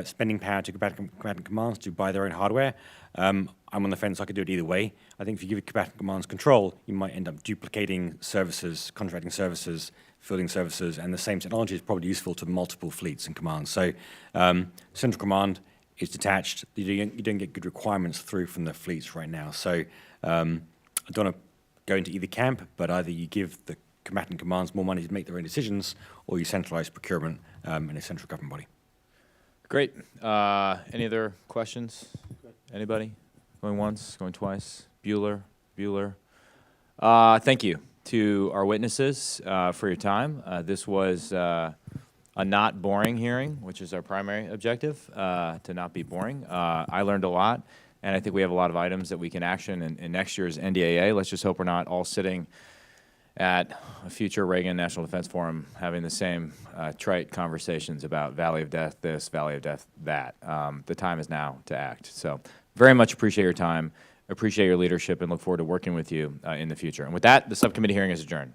spending power to combatant commands to buy their own hardware. I'm on the fence. I could do it either way. I think if you give combatant commands control, you might end up duplicating services, contracting services, fielding services, and the same technology is probably useful to multiple fleets and commands. So central command is detached. You don't get good requirements through from the fleets right now. So I don't want to go into either camp, but either you give the combatant commands more money to make their own decisions, or you centralize procurement in a central government body. Great. Any other questions? Anybody? Going once, going twice? Bueller? Thank you to our witnesses for your time. This was a not boring hearing, which is our primary objective, to not be boring. I learned a lot, and I think we have a lot of items that we can action in next year's NDAA. Let's just hope we're not all sitting at a future Reagan National Defense Forum having the same trite conversations about Valley of Death this, Valley of Death that. The time is now to act. So very much appreciate your time, appreciate your leadership, and look forward to working with you in the future. And with that, the subcommittee hearing is adjourned.